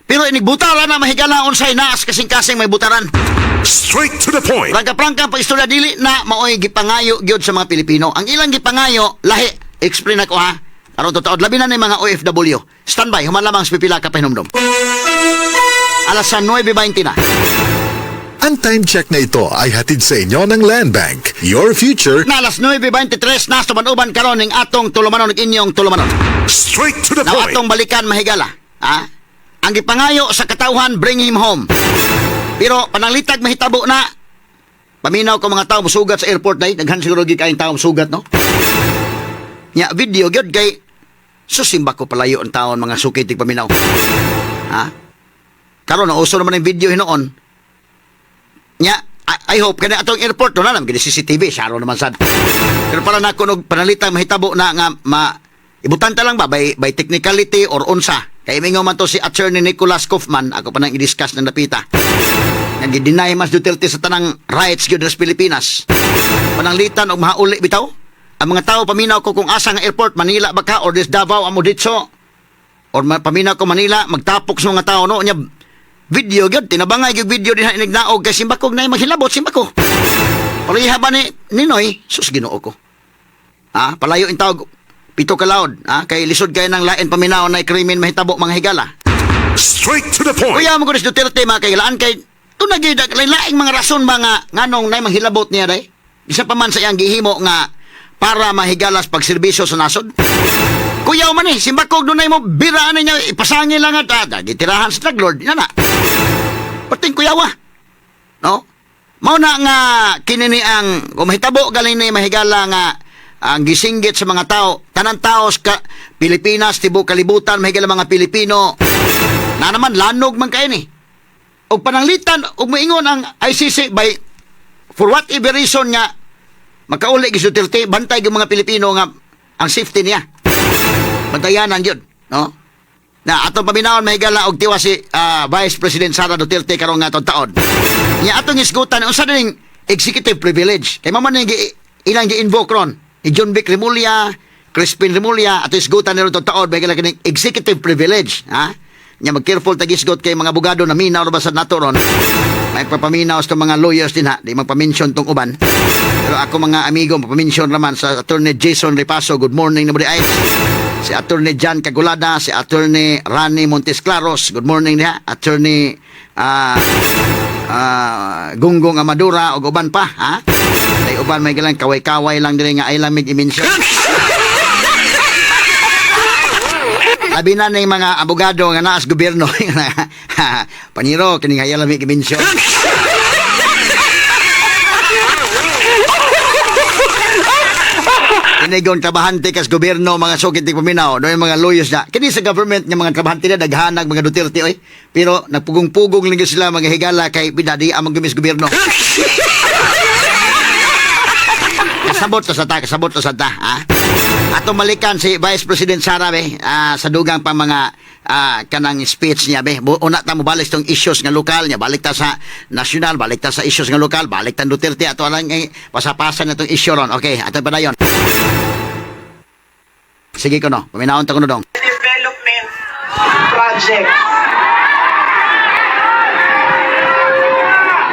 Pero inigbutara na mahigala unsay naas kasing-kasing may butaran. Straight to the point. Prangka pa istorya dili na maoy gipangayo gyud sa mga Pilipino. Ang ilang gipangayo lahi. Explain ako ha. Aron totoo labi na ni mga OFW. Standby human lamang sa pipila ka pahinumdom. Alas 9:20 na. Ang time check na ito ay hatid sa inyo ng Land Bank. Your future. Na alas 9:23 na sumanuban karon ning atong tulumanon ug inyong tulumanon. Straight to the Na point. atong balikan mahigala. Ha? Ang gipangayo sa katawhan, bring him home. Pero pananglitag mahitabo na, paminaw ko mga tao musugat sa airport day, daghan siguro gikain tao musugat, no? Nya video gyud kay susimba ko palayo ang taon mga sukitig paminaw. Ha? Karon nauso naman ang video hinoon. Nya I hope kani atong airport no na gid CCTV, saro naman sad. Pero para na kunog panalitang mahitabo na nga ibutanta lang ba by technicality or unsa. Kaya mingaw man to si Attorney Nicholas Kaufman, ako pa nang i-discuss ng napita. Nag-deny mas Duterte sa tanang rights gyud sa Pilipinas. Pananglitan og mahauli bitaw. Ang mga tao paminaw ko kung asa nga airport, Manila ba ka or des Davao amo ditso. Or paminaw ko Manila, magtapok sa mga tao no nya video gyud tinabangay gyud video dinha inignaog kay simbakog nay maghilabot simbako. Palayiha ba ni Ninoy sus Ginoo ko. Ha, palayo in tawag pito ka laod, kay lisod kayo ng lain paminaw na krimen mahitabo mga higala. Straight to the point. Kuya mo ko si Duterte mga kaigalaan kay tunagid laing mga rason mga nganong nay manghilabot niya day. Isa pa man sa iyang gihimo nga para mahigalas pagserbisyo sa nasod. Kuya man simbakog dunay mo biraan niya ipasangin lang at gitirahan sa taglord na. Pating kuyawa. No? Mao na nga kinini ang mahitabo galing ni mahigala nga ang gisinggit sa mga tao, tanang tao sa Pilipinas, tibok kalibutan, mahigala mga Pilipino, na naman lanog man kayo ni. O pananglitan, o maingon ang ICC by, for whatever reason nga, makauli gisutilti, bantay ng mga Pilipino nga, ang safety niya. Bantayanan yun, no? Na atong paminawon mahigala og tiwa si Vice President Sara Duterte karong nga taon. Nya atong isgutan unsa ning executive privilege. Kay maman ilang gi-invoke ron. Ni John Vic Remulla, Crispin Remulla, at isgutan nila itong taon, may kailangan executive privilege. Ha? Nya mag-careful tag-isgot kay mga abogado na minaw na basad nato ron. May papaminaw sa mga lawyers din ha, di magpamention tong uban. Pero ako mga amigo, magpamention naman sa Attorney Jason Repaso, good morning na mga si Attorney John Cagulada, si Attorney Rani Montes Claros, good morning niya, Attorney Gunggong Amadura, o uban pa, ha? Ay uban may galang kaway-kaway lang dili nga ay lamig i-mention. Labi na ng mga abogado nga naas gobyerno. Paniro kining ay lamig i-mention. Inigong trabahante kas gobyerno mga sukit paminaw no yung mga lawyers na kini sa government nga mga trabahante na daghanag mga Duterte oy pero nagpugong-pugong lang sila mga higala kay bidadi among gumis gobyerno. Kasabot to sa ta ha. Ato malikan si Vice President Sara be sa dugang pa mga kanang speech niya be. Una ta mo balik tong issues nga lokal niya, balik ta sa national, balik ta sa issues nga lokal, balik ta Duterte ato lang pasapasan na tong issue ron. Okay, ato pa dayon. Sige ko no, paminaon ta ko no dong. Development project.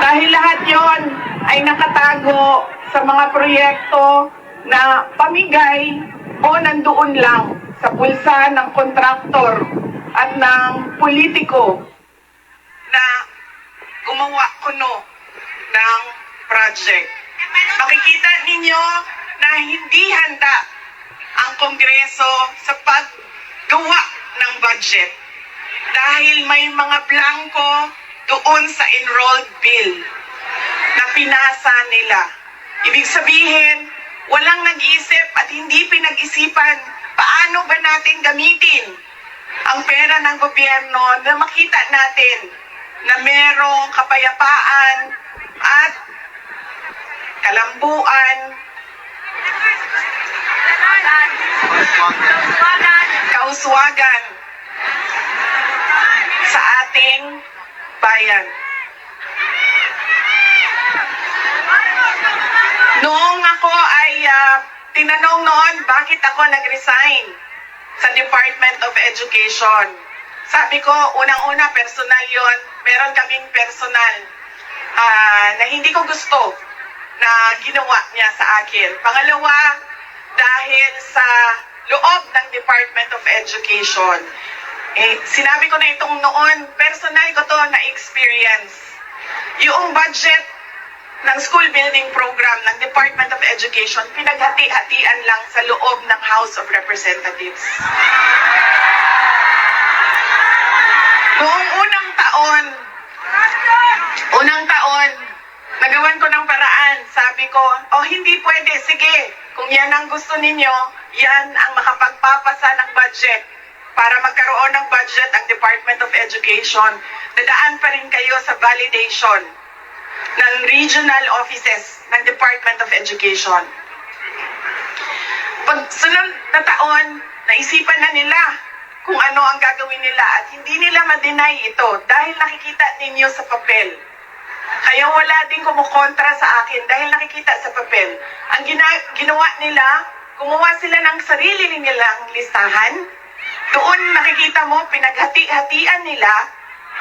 Dahil lahat yon ay nakatago sa mga proyekto na pamigay o nandoon lang sa bulsa ng kontraktor at ng politiko na gumawa kuno ng project. Makikita ninyo na hindi handa ang Kongreso sa paggawa ng budget dahil may mga blanco doon sa enrolled bill na pinasa nila. Ibig sabihin, walang nag-iisip at hindi pinag-isipan paano ba natin gamitin ang pera ng gobyerno na makita natin na merong kapayapaan at kalambuan, kauswagan sa ating bayan. Noong ako ay tinanong noon bakit ako nag-resign sa Department of Education. Sabi ko, unang-una, personal yon. Meron kaming personal na hindi ko gusto na ginawa niya sa akin. Pangalawa, dahil sa loob ng Department of Education. Sinabi ko na itong noon, personal ko to na experience. Yung budget ng school building program ng Department of Education, pinaghati-hatian lang sa loob ng House of Representatives. Noong unang taon, nagawan ko ng paraan. Sabi ko, hindi pwede, sige, kung yan ang gusto ninyo, yan ang makapagpapasa ng budget. Para magkaroon ng budget ang Department of Education, dadaan pa rin kayo sa validation ng regional offices ng Department of Education. Pag sunod na taon, naisipan na nila kung ano ang gagawin nila at hindi nila ma-deny ito dahil nakikita ninyo sa papel. Kaya wala din kumukontra sa akin dahil nakikita sa papel. Ang ginawa nila, gumawa sila ng sarili nilang listahan. Doon nakikita mo, pinaghati-hatian nila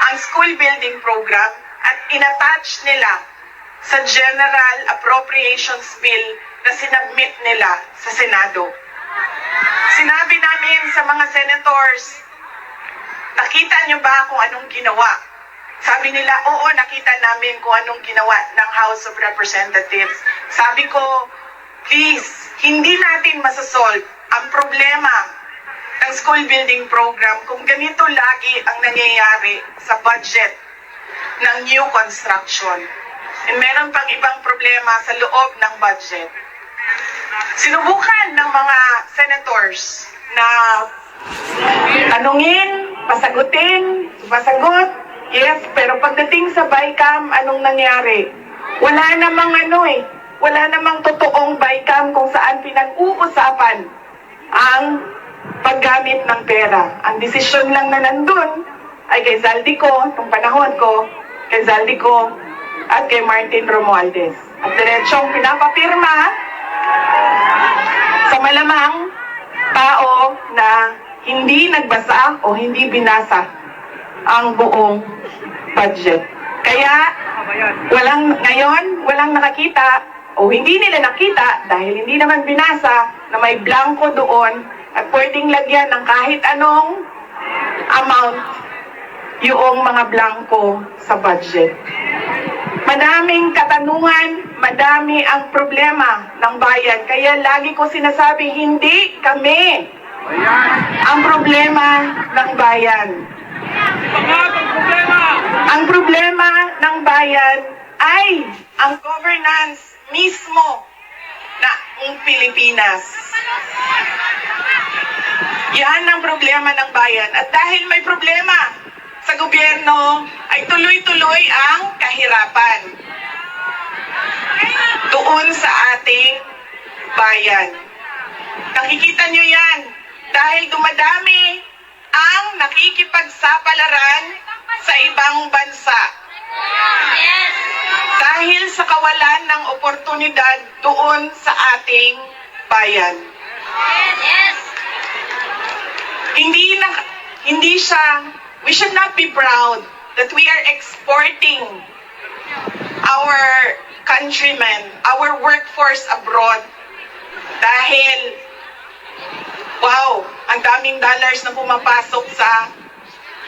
ang school building program at inattach nila sa General Appropriations Bill na sinabmit nila sa Senado. Sinabi namin sa mga senators, nakita niyo ba kung anong ginawa? Sabi nila, oo, nakita namin kung anong ginawa ng House of Representatives. Sabi ko, please, hindi natin masasolve ang problema ng school building program kung ganito lagi ang nangyayari sa budget ng new construction. And meron pang ibang problema sa loob ng budget. Sinubukan ng mga senators na tanungin, pasagutin, pasagot, yes, pero pagdating sa BICAM, anong nangyari? Wala namang totoong BICAM kung saan pinag-uusapan ang paggamit ng pera. Ang desisyon lang na nandun ay kay Zaldico, nung panahon ko, kay Zaldico at kay Martin Romualdez. At diretsong pinapapirma sa malamang tao na hindi nagbasa o hindi binasa ang buong budget. Kaya walang nakakita o hindi nila nakita dahil hindi naman binasa na may blanco doon at pwedeng lagyan ng kahit anong amount yung mga blanco sa budget. Madaming katanungan, madami ang problema ng bayan. Kaya lagi ko sinasabi, hindi kami ang problema ng bayan. Ang problema ng bayan ay ang governance mismo ng Pilipinas. Yan ang problema ng bayan. At dahil may problema sa gobyerno, ay tuloy-tuloy ang kahirapan doon sa ating bayan. Nakikita nyo yan dahil dumadami ang nakikipagsapalaran sa ibang bansa. Dahil sa kawalan ng oportunidad doon sa ating bayan. Hindi siya, we should not be proud that we are exporting our countrymen, our workforce abroad. Dahil, wow, ang daming dollars na pumapasok sa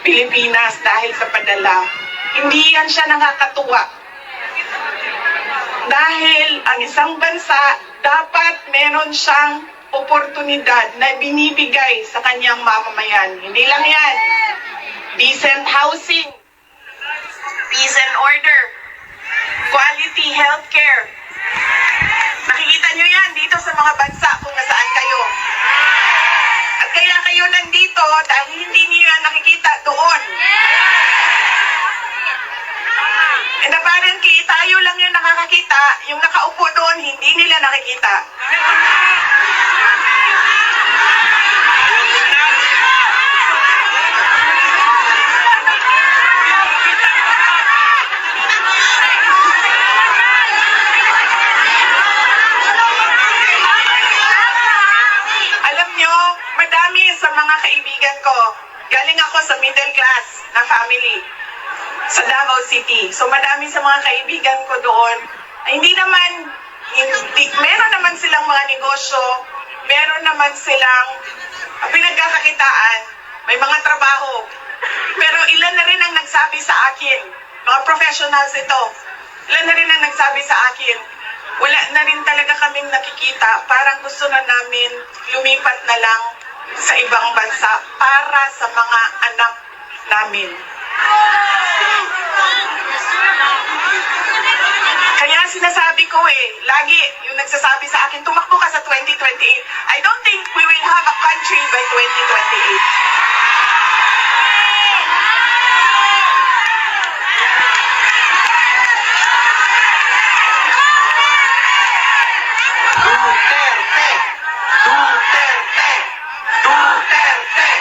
Pilipinas dahil sa padala. Hindi yan siya nakakatuwa. Dahil ang isang bansa, dapat meron siyang oportunidad na binibigay sa kanyang mamamayan. Hindi lang yan. Decent housing, peace and order, quality healthcare. Nakikita nyo yan dito sa mga bansa kung nasaan kayo. At kaya kayo nandito dahil hindi niyo yan nakikita doon. And apparently, tayo lang yung nakakakita, yung nakaupo doon, hindi nila nakikita. Alam nyo, madami sa mga kaibigan ko, galing ako sa middle class na family sa Davao City. So madami sa mga kaibigan ko doon, meron naman silang mga negosyo, meron naman silang pinagkakakitaan, may mga trabaho. Pero ilan na rin ang nagsabi sa akin, mga professionals ito, ilan na rin ang nagsabi sa akin, wala na rin talaga kaming nakikita, parang gusto na namin lumipat na lang sa ibang bansa para sa mga anak namin. Kaya sinasabi ko lagi yung nagsasabi sa akin, tumakbo ka sa 2028. I don't think we will have a country by 2028. Duterte! Duterte! Duterte!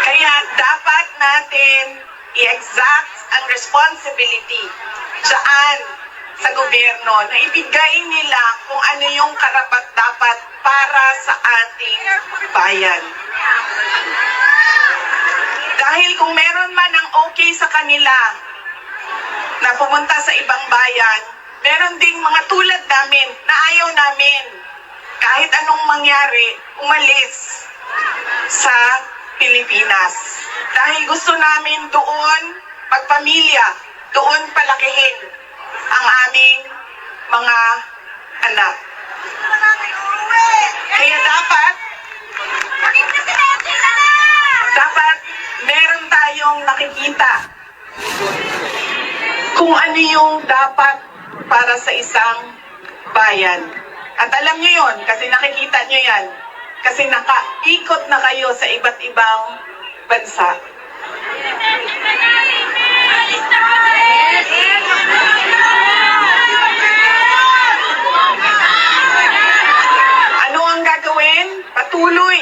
Kaya dapat natin i-exact ang responsibility dyan sa gobyerno na ibigay nila kung ano yung karapat-dapat para sa ating bayan. Dahil kung meron man ang okay sa kanila na pumunta sa ibang bayan, meron ding mga tulad namin na ayaw namin kahit anong mangyari umalis sa Pilipinas. Dahil gusto namin doon magpamilya, doon palakihin ang aming mga anak. Kaya dapat meron tayong nakikita kung ano yung dapat para sa isang bayan. At alam nyo yun, kasi nakikita nyo yan. Kasi nakaikot na kayo sa iba't ibang bansa. Ano ang gagawin? Patuloy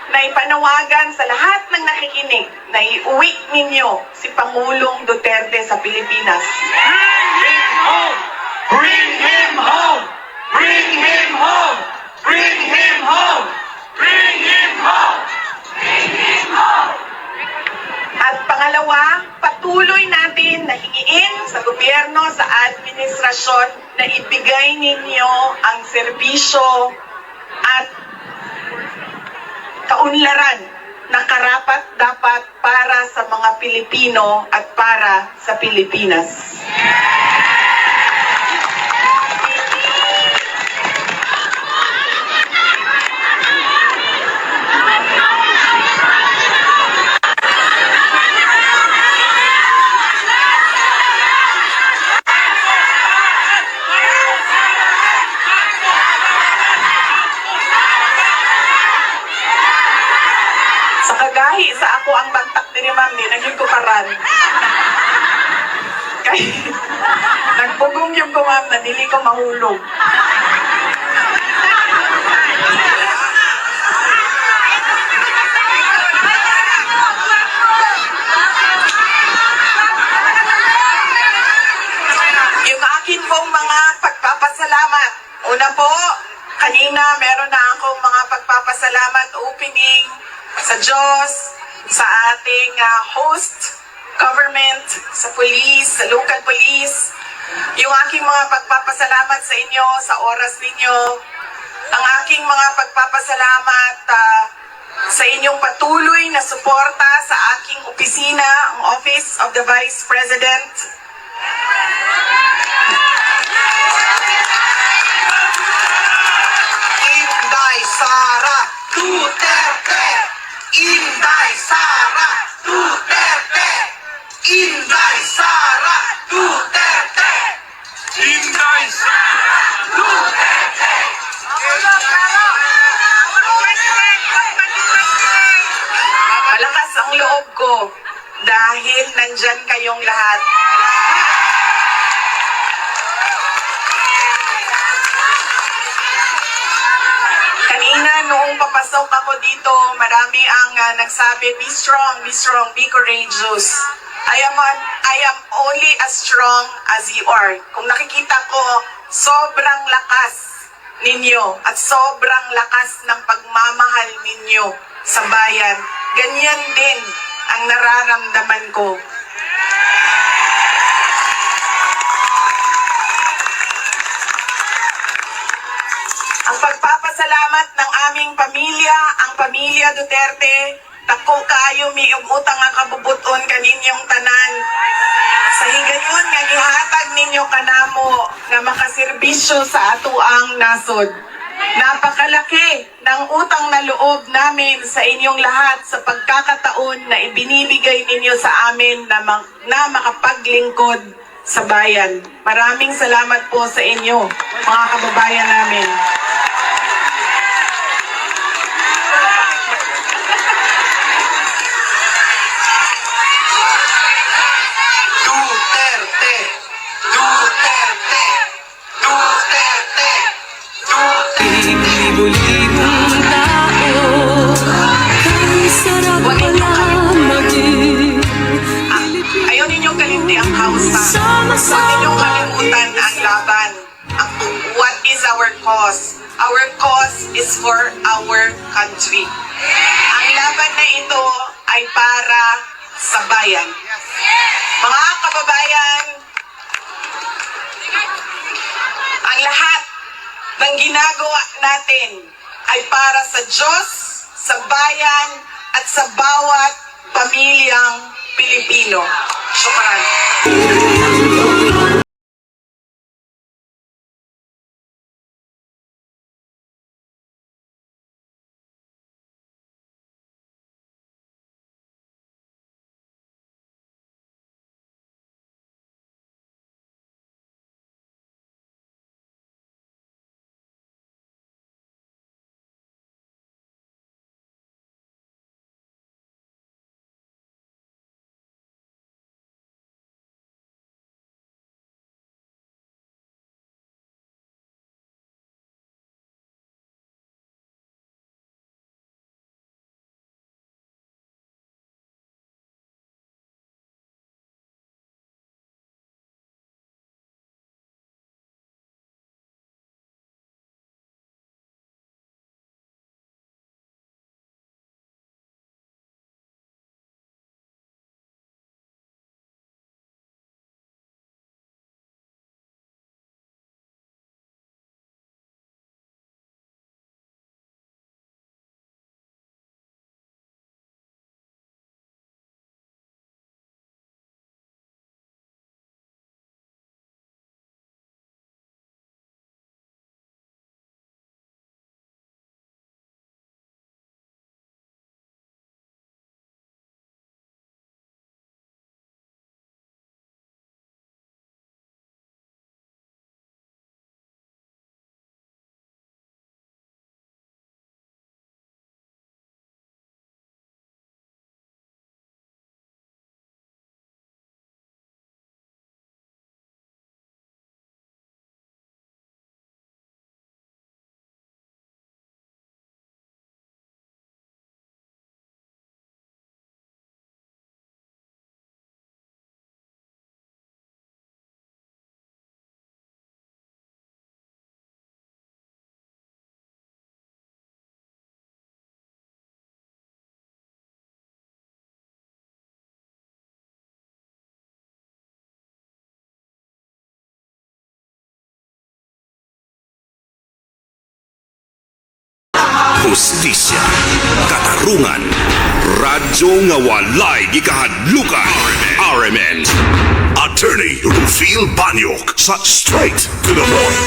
na ipanawagan sa lahat ng nakikinig na iuwi ninyo si Pangulong Duterte sa Pilipinas. Bring him home! Bring him home! Bring him home! Bring him home! Bring him home! Bring him home! At pangalawa, patuloy natin na hingiin sa gobyerno, sa administrasyon na ibigay ninyo ang serbisyo at kaunlaran na karapat-dapat para sa mga Pilipino at para sa Pilipinas. Sa Pagahi sa ako ang bagtak ni ma'am ni, naging ko karan. Kay, nagpugong yung ko ma'am na dili ko mahulog. Yung akin pong mga pagpapasalamat. Una po, kanina meron na akong mga pagpapasalamat opening sa Diyos, sa ating host, government, sa police, sa local police. Yung aking mga pagpapasalamat sa inyo, sa oras ninyo. Ang aking mga pagpapasalamat sa inyong patuloy na suporta sa aking opisina, ang Office of the Vice President. Inday Sara Duterte! Inday Sara Duterte! Inday Sara Duterte! Inday Sara Duterte! Malakas ang loob ko dahil nandyan kayong lahat. Kanina noong papasok ako dito, marami ang nagsabi, be strong, be courageous. I am only as strong as you are. Kung nakikita ko, sobrang lakas ninyo at sobrang lakas ng pagmamahal ninyo sa bayan. Ganyan din ang nararamdaman ko. Ang pagpapasalamat ng aming pamilya, ang pamilya Duterte, dako kaayo miog utang nga kabubuton kaninyong tanan. Sa higayon nga gihatag ninyo kanamo nga makaserbisyo sa atuang nasod. Napakalaki ng utang na loob namin sa inyong lahat sa pagkakataon na ibinibigay ninyo sa amin na makapaglingkod sa bayan. Maraming salamat po sa inyo, mga kababayan namin. Duterte! Duterte! Duterte! Duterte! Libo-libong tao, kay sarap pala maging Ayaw ninyong kalimti ang house ha. Huwag ninyong kalimutan ang laban. What is our cause? Our cause is for our country. Ang laban na ito ay para sa bayan. Mga kababayan, ang lahat ng ginagawa natin ay para sa Diyos, sa bayan, at sa bawat pamilyang Pilipino. Syukran. Hustisya, katarungan, radyo nga walay gikahadlukan. RMN, Attorney Rufil Banyok sa Straight to the Point.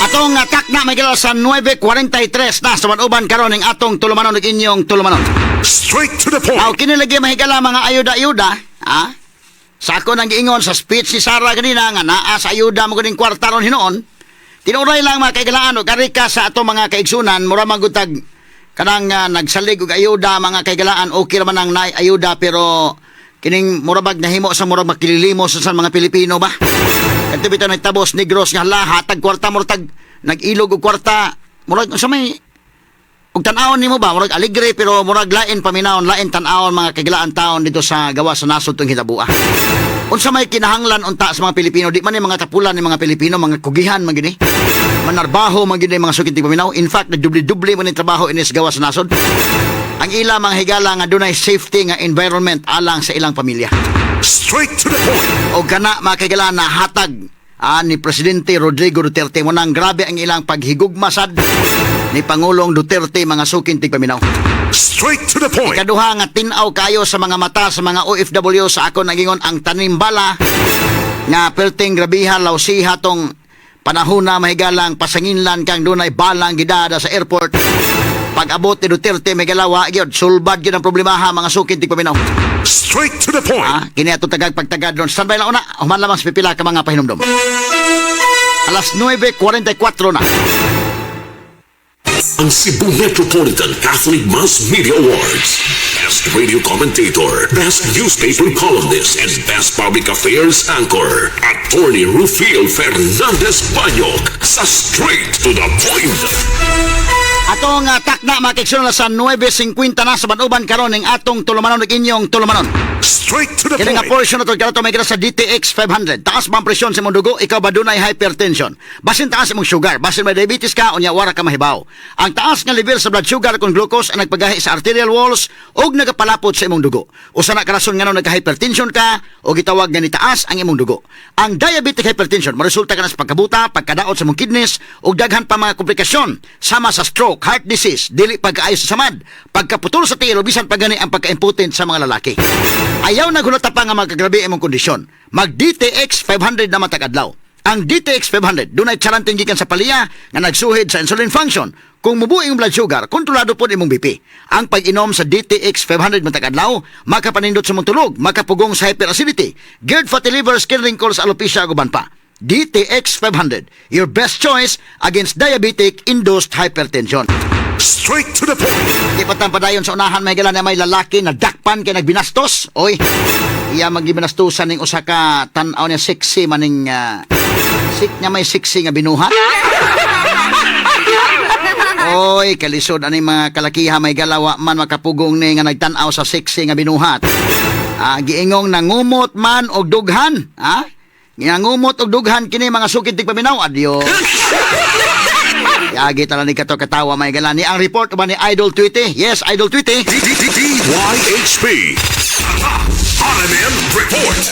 Atong kakna may galaw sa 9:43 na sa manuban karon ning atong tulumanon ug inyong tulumanon. Straight to the point. Aw kinilagi mahigala mga ayuda-ayuda, ha? Sa ako nang giingon sa speech si Sara kanina nga naa sa ayuda mo kuning kwarta ron hinoon. Tinuray lang mga kaigalaan og karika sa ato mga kaigsunan mura magutag kanang nagsalig og ayuda mga kaigalaan okay ra man ang naay ayuda pero kining murabag nahimo sa murag makililimos sa mga Pilipino ba? Kadto bitaw nagtabos negros nga hala hatag kwarta murag nag-ilog og kwarta murag sa may ug tan-awon nimo ba murag aligre pero murag lain paminawon lain tan-awon mga kagilaan taon dito sa gawa sa nasod tong hitabua. Unsa may kinahanglan unta sa mga Pilipino di man ni mga tapulan ni mga Pilipino mga kugihan man gini. Manarbaho man gini mga sukit paminaw. In fact nagdubli-dubli man ni trabaho inis gawa sa nasod. Ang ila mga higala nga dunay safety nga environment alang sa ilang pamilya. Straight to the point. O kana mga kaigalaan na hatag ni Presidente Rodrigo Duterte mo nang grabe ang ilang paghigugmasad ni Pangulong Duterte mga sukin tigpaminaw. Straight to the point. Ikaduha nga tinaw kayo sa mga mata sa mga OFW sa ako nagingon ang tanimbala nga perting grabiha lausiha tong panahon na mahigalang pasanginlan kang dunay balang gidada sa airport. Pag-abot ni Duterte may galawa gyud sulbad gyud ang problemaha mga sukin tigpaminaw. Straight to the point. Kini ato tagag pagtagad ron standby lang una human lamang sa pipila ka mga pahinumdom. Alas 9:44 na. Ang Cebu Metropolitan Catholic Mass Media Awards. Best Radio Commentator, Best Newspaper Columnist, and Best Public Affairs Anchor. Attorney Rufil Fernandez Banyok sa Straight to the Point. Atong takna makiksunod sa 9:50 na sa banuban karon ning atong tulumanon ug inyong tulumanon. Straight to the Kini nga point. portion nato karon may sa DTX 500. Taas bang presyon sa imong dugo, ikaw ba dunay hypertension? Basin taas imong sugar, basin may diabetes ka unya wara ka mahibaw. Ang taas nga level sa blood sugar kung glucose ang nagpagahi sa arterial walls ug nagapalapot sa imong dugo. Usa na ka rason ngano nagka-hypertension ka o gitawag nga ni taas ang imong dugo. Ang diabetic hypertension maresulta ka na sa pagkabuta, pagkadaot sa imong kidneys ug daghan pa mga komplikasyon sama sa stroke, heart disease, dili pagkaayos sa samad, pagkaputol sa tiil o bisan pagani ang pagka-impotent sa mga lalaki. Ayaw na gulata pa nga magkagrabe imong kondisyon. Mag DTX 500 na matag adlaw. Ang DTX 500 dunay charanteng gikan sa palya nga nagsuhid sa insulin function. Kung mubuing blood sugar, kontrolado po imong BP. Ang pag-inom sa DTX 500 matag adlaw, makapanindot sa mong tulog, makapugong sa hyperacidity, GERD, fatty liver, skin wrinkles, alopecia, guban pa. DTX 500, your best choice against diabetic-induced hypertension. Straight to the point. Ipatang padayon sa unahan may gala na may lalaki na dakpan kay nagbinastos. Oy, iya magibinastosan ning usa ka tan-aw niya sexy maning sik niya may sexy nga binuhat. Oy, kalisod ani mga kalakiha may galawa man makapugong ni nga nagtan-aw sa sexy nga binuhat. Giingong nangumot man og dughan, ngumot og dughan kini mga sukid tigpaminaw. Adios. Yagi tala ni kato katawa may galani. Ang report ba ni Idol Tweety? Yes, Idol Tweety. DYHP. RMN Report.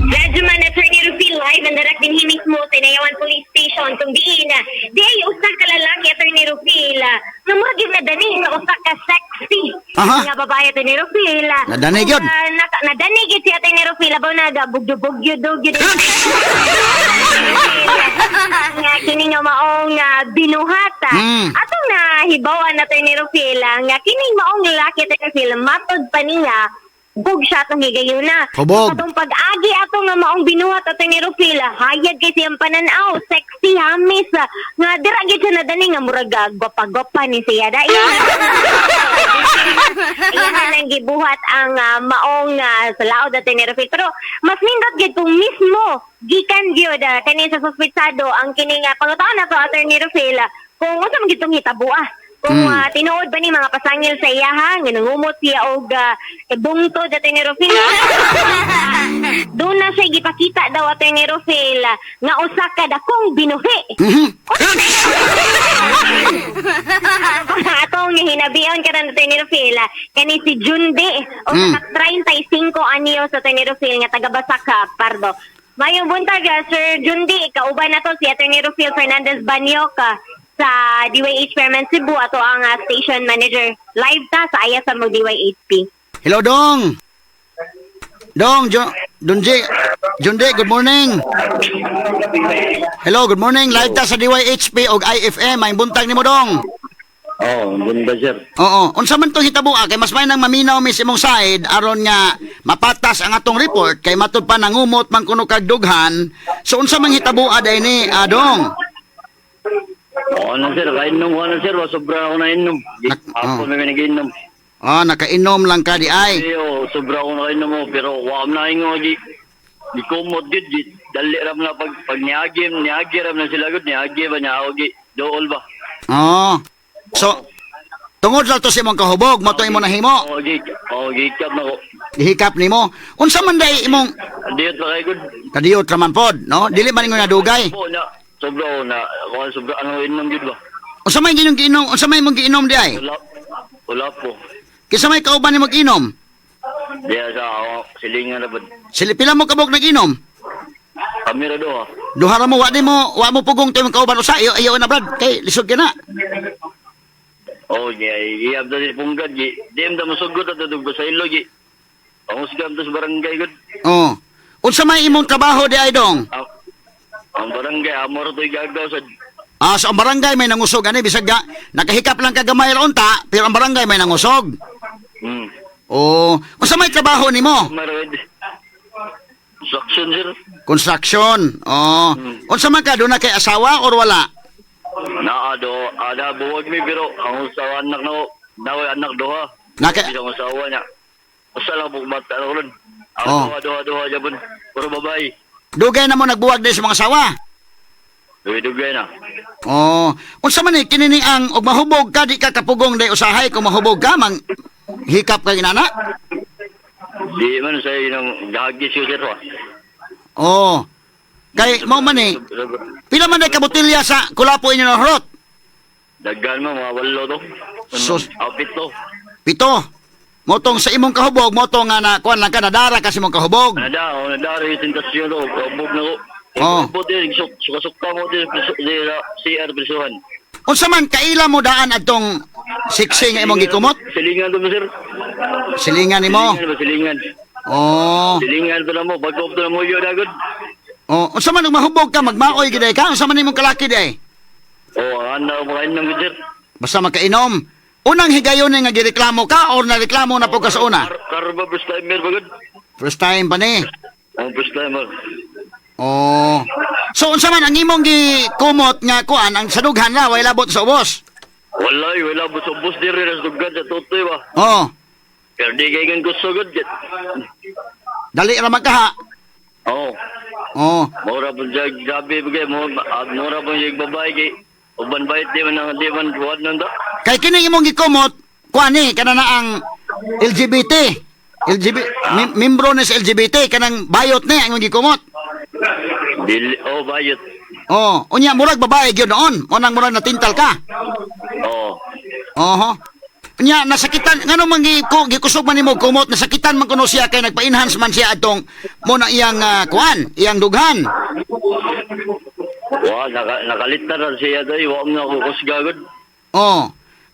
Radyoman Attorney Rufil live and direct din himig mo sa Inayawan Police Station kung diin day usa ka lalaki Attorney Rufil nga maging nadanig sa usa ka sexy nga babae Attorney Rufil nadanig yun nadanig yun si Attorney Rufil abaw nagabugyo-bugyo nga kini nga maong binuhata atong nahibawan Attorney Rufil nga kini maong lalaki Attorney Rufil matod pa niya bug siya itong higayuna. Hubog. Atong pag-agi ato nga maong binuhat atong ni Rufil, hayag kay siyang pananaw, sexy, hamis, nga diragit siya na dani nga murag gwapa-gwapa ni siya. Iyan na nang gibuhat ang maong salaod atong ni Rufil. Pero mas nindot gid kung mismo, gikan gyud kani sa suspitsado ang kining pangutaon na to atong ni Rufil, kung unsa man gitong hitabua. Kung tinuod ba ni mga pasangil sa iya ha, nangumot siya og bungtod ato ni Rufil. Doon na siya gipakita daw ato ni Rufil nga usa ka dakong binuhi. Atong hinabiyon ka na ato ni Rufil, kani si Jundi, o sa 35 anyos ato ni Rufil nga taga Basaka, Pardo. Mayong buntag, Sir Jundi, kauban na to si Atty. Rufil Fernandez Banyok. sa DYH Permanent Cebu ato ang station manager. Live ta sa aya sa mo DYHP. Hello, Dong. Dong, Junji, good morning. Hello, good morning. Live ta sa DYHP o IFM. May buntag ni mo, Dong. Oh, ganda sir. Oo. Unsa man to hitabo kay mas may nang maminaw mi sa imong side aron nga mapatas ang atong report kay matud pa nangumot man kuno kag dughan. So unsa man hitabo day ni Dong? Ano sir, kainom ko na sir, sobra ako na inom. Ako may nagiinom. Nakainom lang ka di ay. Sobra ako na inom mo, pero wala na ingo gi. Di kumot gid, dali ram na pag niagi ram na sila gud, niagi ba niya ako gi. Dool ba? So tungod lang to sa imong kahubog, mo to imo nahimo. Gikap na ko. Hikap nimo. Unsa man day imong Diyot pa kay gud. kadiyot raman pod, no? Dili man ingon nga dugay. Sobra ako na, sobra ano inom gid ba? Unsa may giinom, unsa may imong giinom di ay? Wala po. Kisa may kauban ni mag-inom? Diya sa ako, silingan na ba? Pila mo kabog nag-inom? Kamera do ha. Duha ra mo wa mo pugong to imong kauban usa iyo na brad kay lisod ka na. Iyab da si punggad gi. Diem da masugot at dugba sa ilo gi. Pangusgam to sa barangay gud. Unsa may imong trabaho di ay Dong? Ang barangay amor to igagaw sa So ang barangay may nangusog ani bisag nakahikap lang kagamay ra unta pero ang barangay may nangusog. Unsa may trabaho nimo? Marad. Construction sir. Construction. Unsa man ka do na kay asawa or wala? Ada buwag mi pero ang usawa anak na anak doha. Isang usawa niya. Usa lang po bata ron. Doha jabon. Puro babae. Dugay na mo nagbuwag din sa mga asawa? Dugay na. Unsa man ni kini ang og mahubog ka di ka kapugong day usahay kung mahubog ka mang hikap ka inana? Di man sa inang gagis yo sir. Kay mo man ni pila man day ka botelya sa kulapo inyo na horot? Daggan mo mga 8 to. Pito. Motong sa imong kahubog, motong nga na kuan lang ka nadara ka sa imong kahubog. Nadara yung tentasyon to, kahubog na ko. Suka-suka mo din CR prisuhan. Unsa man kaila mo daan adtong siksi nga imong gikumot? Silingan to mo sir. Silingan nimo? Silingan. Silingan to na mo, pag-off to na mo yun agad. Unsa man mahubog ka magmaoy gid ka? Unsa man imong kalaki di ay? Ano mo kain ng sir. Basta magkainom. Unang higayon nga gireklamo ka or nareklamo na po ka sa una? Karba first timer bagad. First time pa ni. First timer. So unsa man ang imong gikumot nga kuan ang sadughan na way labot sa ubos? Wala labot sa ubos diri sa dughan sa tutoy ba. Pero di kay gan gusto gud jet. Dali ra magkaha. Mura po jag gabi bagay mo mura po jag babae kay uban bayt di man buhat nanda. Kay kini imong gikumot kuan ni kana na ang LGBT. Membro ni sa LGBT kanang bayot ni ang imong gikumot. Bayot. Unya murag babae gyud noon. Mo nang murag natintal ka. Unya nasakitan ngano man gikusog man nimo kumot nasakitan man kuno siya kay nagpa-enhance man siya atong mo na iyang kuan, iyang dughan. Nakalitan siya day wa mo ko kusgagod.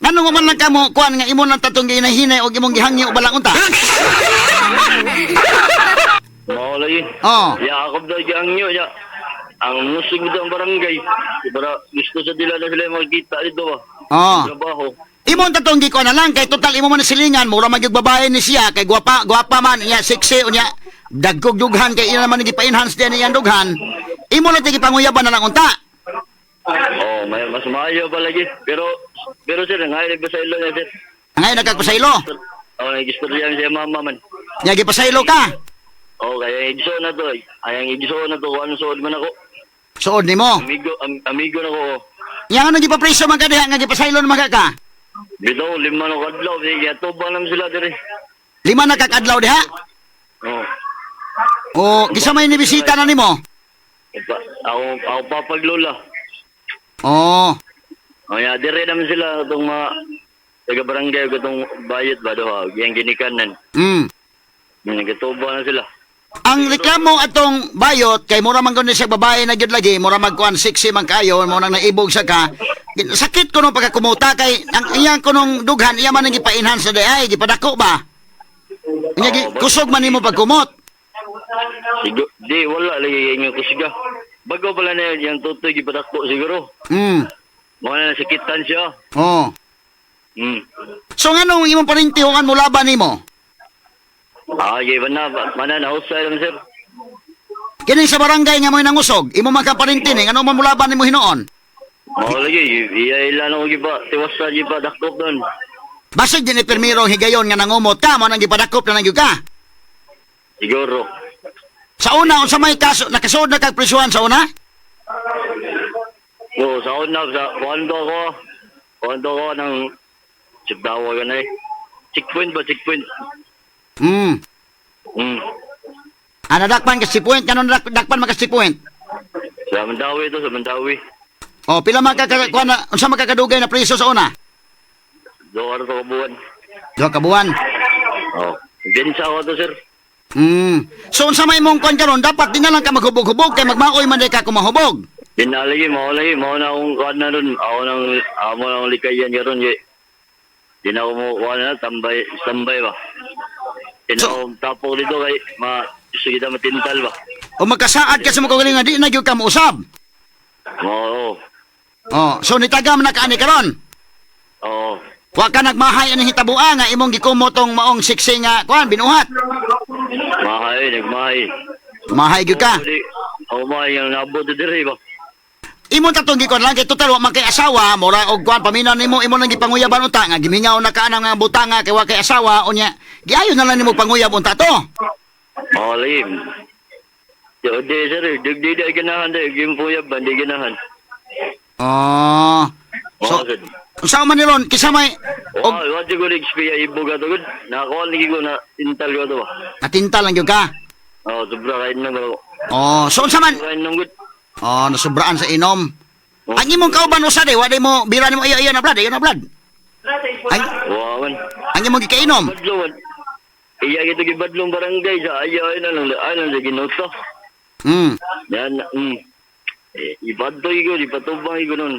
Ngano man lang kamo kuan nga imo nang tatong ginahinay og imong gihangyo balang unta? Maulay. Ya ako daw yang nyo ya. Ang musig ng barangay. Para gusto sa dila na sila makikita dito ba. Trabaho. Imo tatong gikuan na lang kay total imo man silingan mura magyud babae ni siya kay gwapa man niya sexy unya dagkog dughan kay ina naman gipa-enhance din iyang dughan. Imo na tigi panguyaban na lang unta. May mas maayo pa lagi. Pero sir, ngay nagpasaylo niya sir. Ngay nagpasaylo? Nag-istorya siya mama man. Nya gipasaylo ka? Kaya igiso na to. Ayang igiso na to. Ano suod man ako? Suod ni mo? Amigo na ko. Yang ano gipapreso man ka diha nga gipasaylo na mga ka? Bitaw, 5 na kadlaw. Sige, atubang naman sila dire. 5 na kakadlaw diha? Kisa may nibisita na nimo? Ako papaglola. Kaya dire naman sila itong mga taga-barangay itong bayot ba doha. Yang ginikanan. Nagkatuba na sila. Ang reklamo atong bayot kay mura man gud siya babae na gyud lagi, mura magkuan sexy man kayo, mo nang naibog sa ka. Sakit ko nung pagkakumuta kay ang iyang kunong dughan iya man ang gipa-enhance sa day gipadako ba? Nya kusog man nimo pagkumot. Di, wala lagi yung kusiga. Bago pala na yung tutoy gipadako siguro. Mga na nasakitan siya. Oh. So nganong imong parintihuan mo laban nimo? Okay, mana na usay lang sir. Kini sa barangay nga mo nangusog, imo makaparintin ano man mulaban nimo hinuon? Mao lagi, iya ilan ako giba, tiwas sa giba dakop doon. Basig din ni permiro higayon nga nangumot ka mo nang gipadakop na nagyud ka. Siguro. Sa una unsa may kaso nakasuod na kag prisuhan sa una? Sa una sa kondo ko ng Sibdawa ka na eh. Checkpoint ba? Checkpoint. Nadakpan ka si point? Kanon dakpan maka si point? Sa Mandawi ito, sa Mandawi. Pila unsa makakadugay na priso sa una? 2 kabuan. 2 kabuan? Ginsa ako to, sir. So unsa may mong kuan karon dapat din na lang ka maghubog-hubog kay magmaoy man day ka kumahubog. Dinalagi mo na akong kuan na ron. Ako nang likayan karon di na ako mo kuan na tambay ba. Tinawag tapo dito kay sige na matintal ba. O magkasaad ka sa mga kagalingan di na gyud ka mausab. Oo. So nitagam na kaani karon. Oo. Wa ka nagmahay ani hitabua nga imong gikumotong maong siksi nga kuan binuhat. Nagmahay. Mahay gyud ka. Mahay yang nabot diri ba. Imong tatong gikon lang kay total wa man kay asawa, mura og kuan paminaw nimo imo nang gipanguyaban unta nga gimingaw na ka nga butanga kay wa kay asawa unya. Giayon na lang nimo panguyab unta to. Lim. Yo de sir, digdi ay ganahan de gimpuyab bandi ganahan. So, unsa man niron kisamay wa di ko experience ibuga to gud. Nako ligi ko na tintal ko to ba. Natintal lang gyud ka. Sobra kain nang ko. So unsa man? Kain nang gud. Nasubraan sa inom. Ang imong kauban usa de, wa day mo bira nimo iya na blood, Ay. Wawan. Ang imong gikainom. Iya gitu gibadlong barangay sa ayaw na lang ginoto. Yan. Ibadtoy ko, ipatubang ko nun.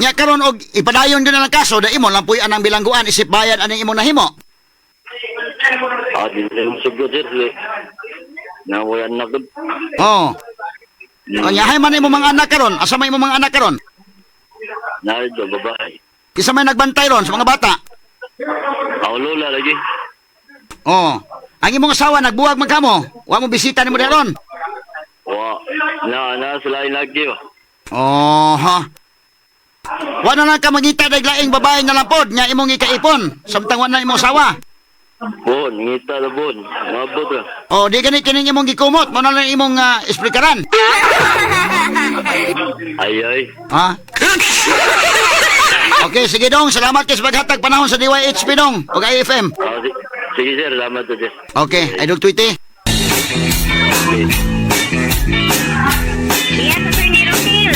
Nya karon og ipadayon din ang kaso da imo lang puy anang bilangguan isip bayad aning imong nahimo. Di lang sugot sir. Nawayan na gud. Nya hay man imo mga anak karon, asa may imo mga anak karon? Narito babae. Kisa may nagbantay ron sa mga bata? Lola lagi. Ang imong asawa nagbuwag man kamo. Wa mo bisita nimo daron. Na sila lagi ba. Wa na lang ka magita daglaing babae na lampod nya imong ikaipon samtang wa na imong asawa. Ngita na bon. Mabot ra. Di gani kining imong gikumot, mo na lang imong esplikaran. Ay. Okay, sige dong. Salamat kay sa paghatag panahon sa DYHP dong o IFM. Sige sir, salamat sir. Okay, Idol Tweety. Yes, Attorney Rufil.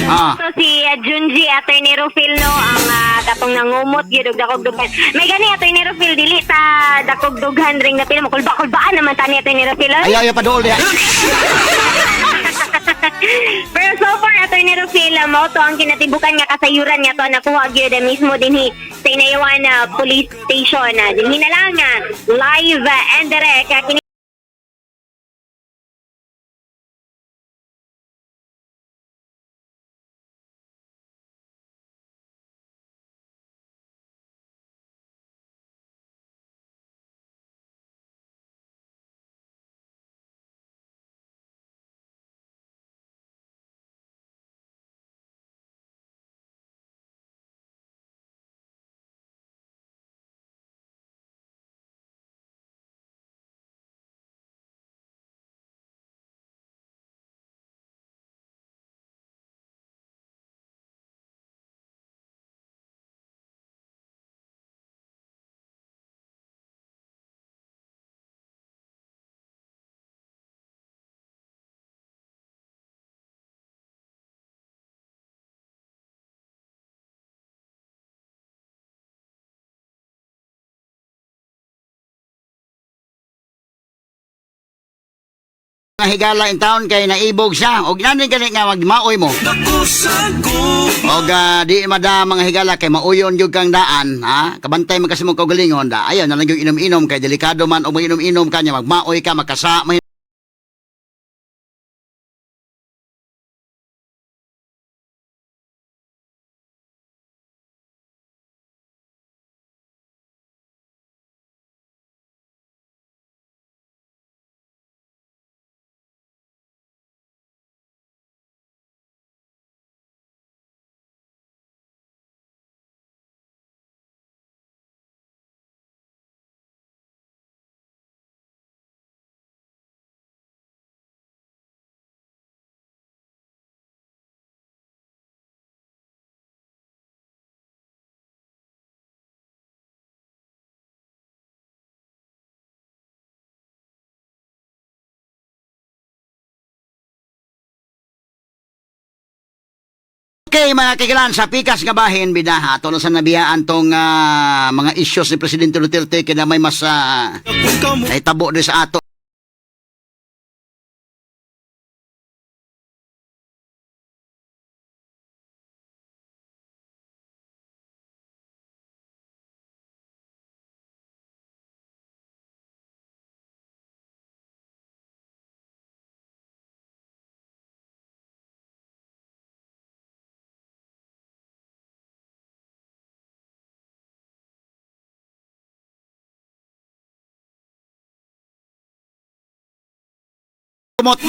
So si Junji Attorney Rufil no ang katong nangumot gyud og dakog-dughan. May gani Attorney Rufil dili ta dakog-dughan ring na pila mo kulba-kulbaan naman tani Attorney Rufil. Ayaw pa dool diha. Pero so far Attorney Rufil mo to ang kinatibukan nga kasayuran nga to nakuha gyud mismo dinhi sa Inayawan Police Station. Dinhi na lang live and direct Mga higala in town kay naibog siya. Og nanin gani nga magmaoy mo. Og di mada mga higala kay mauyon jud kang daan, ha? Kabantay man kasi mo kaugalingon da. Ayaw na lang yung inom-inom kay delikado man og inom-inom kanya magmaoy ka makasa. Okay, mga kagilan, sa pikas nga bahin, bidaha, ito na sa nabiyaan tong mga issues ni Presidente Duterte kaya may mas naitabo din sa ato. Kumot.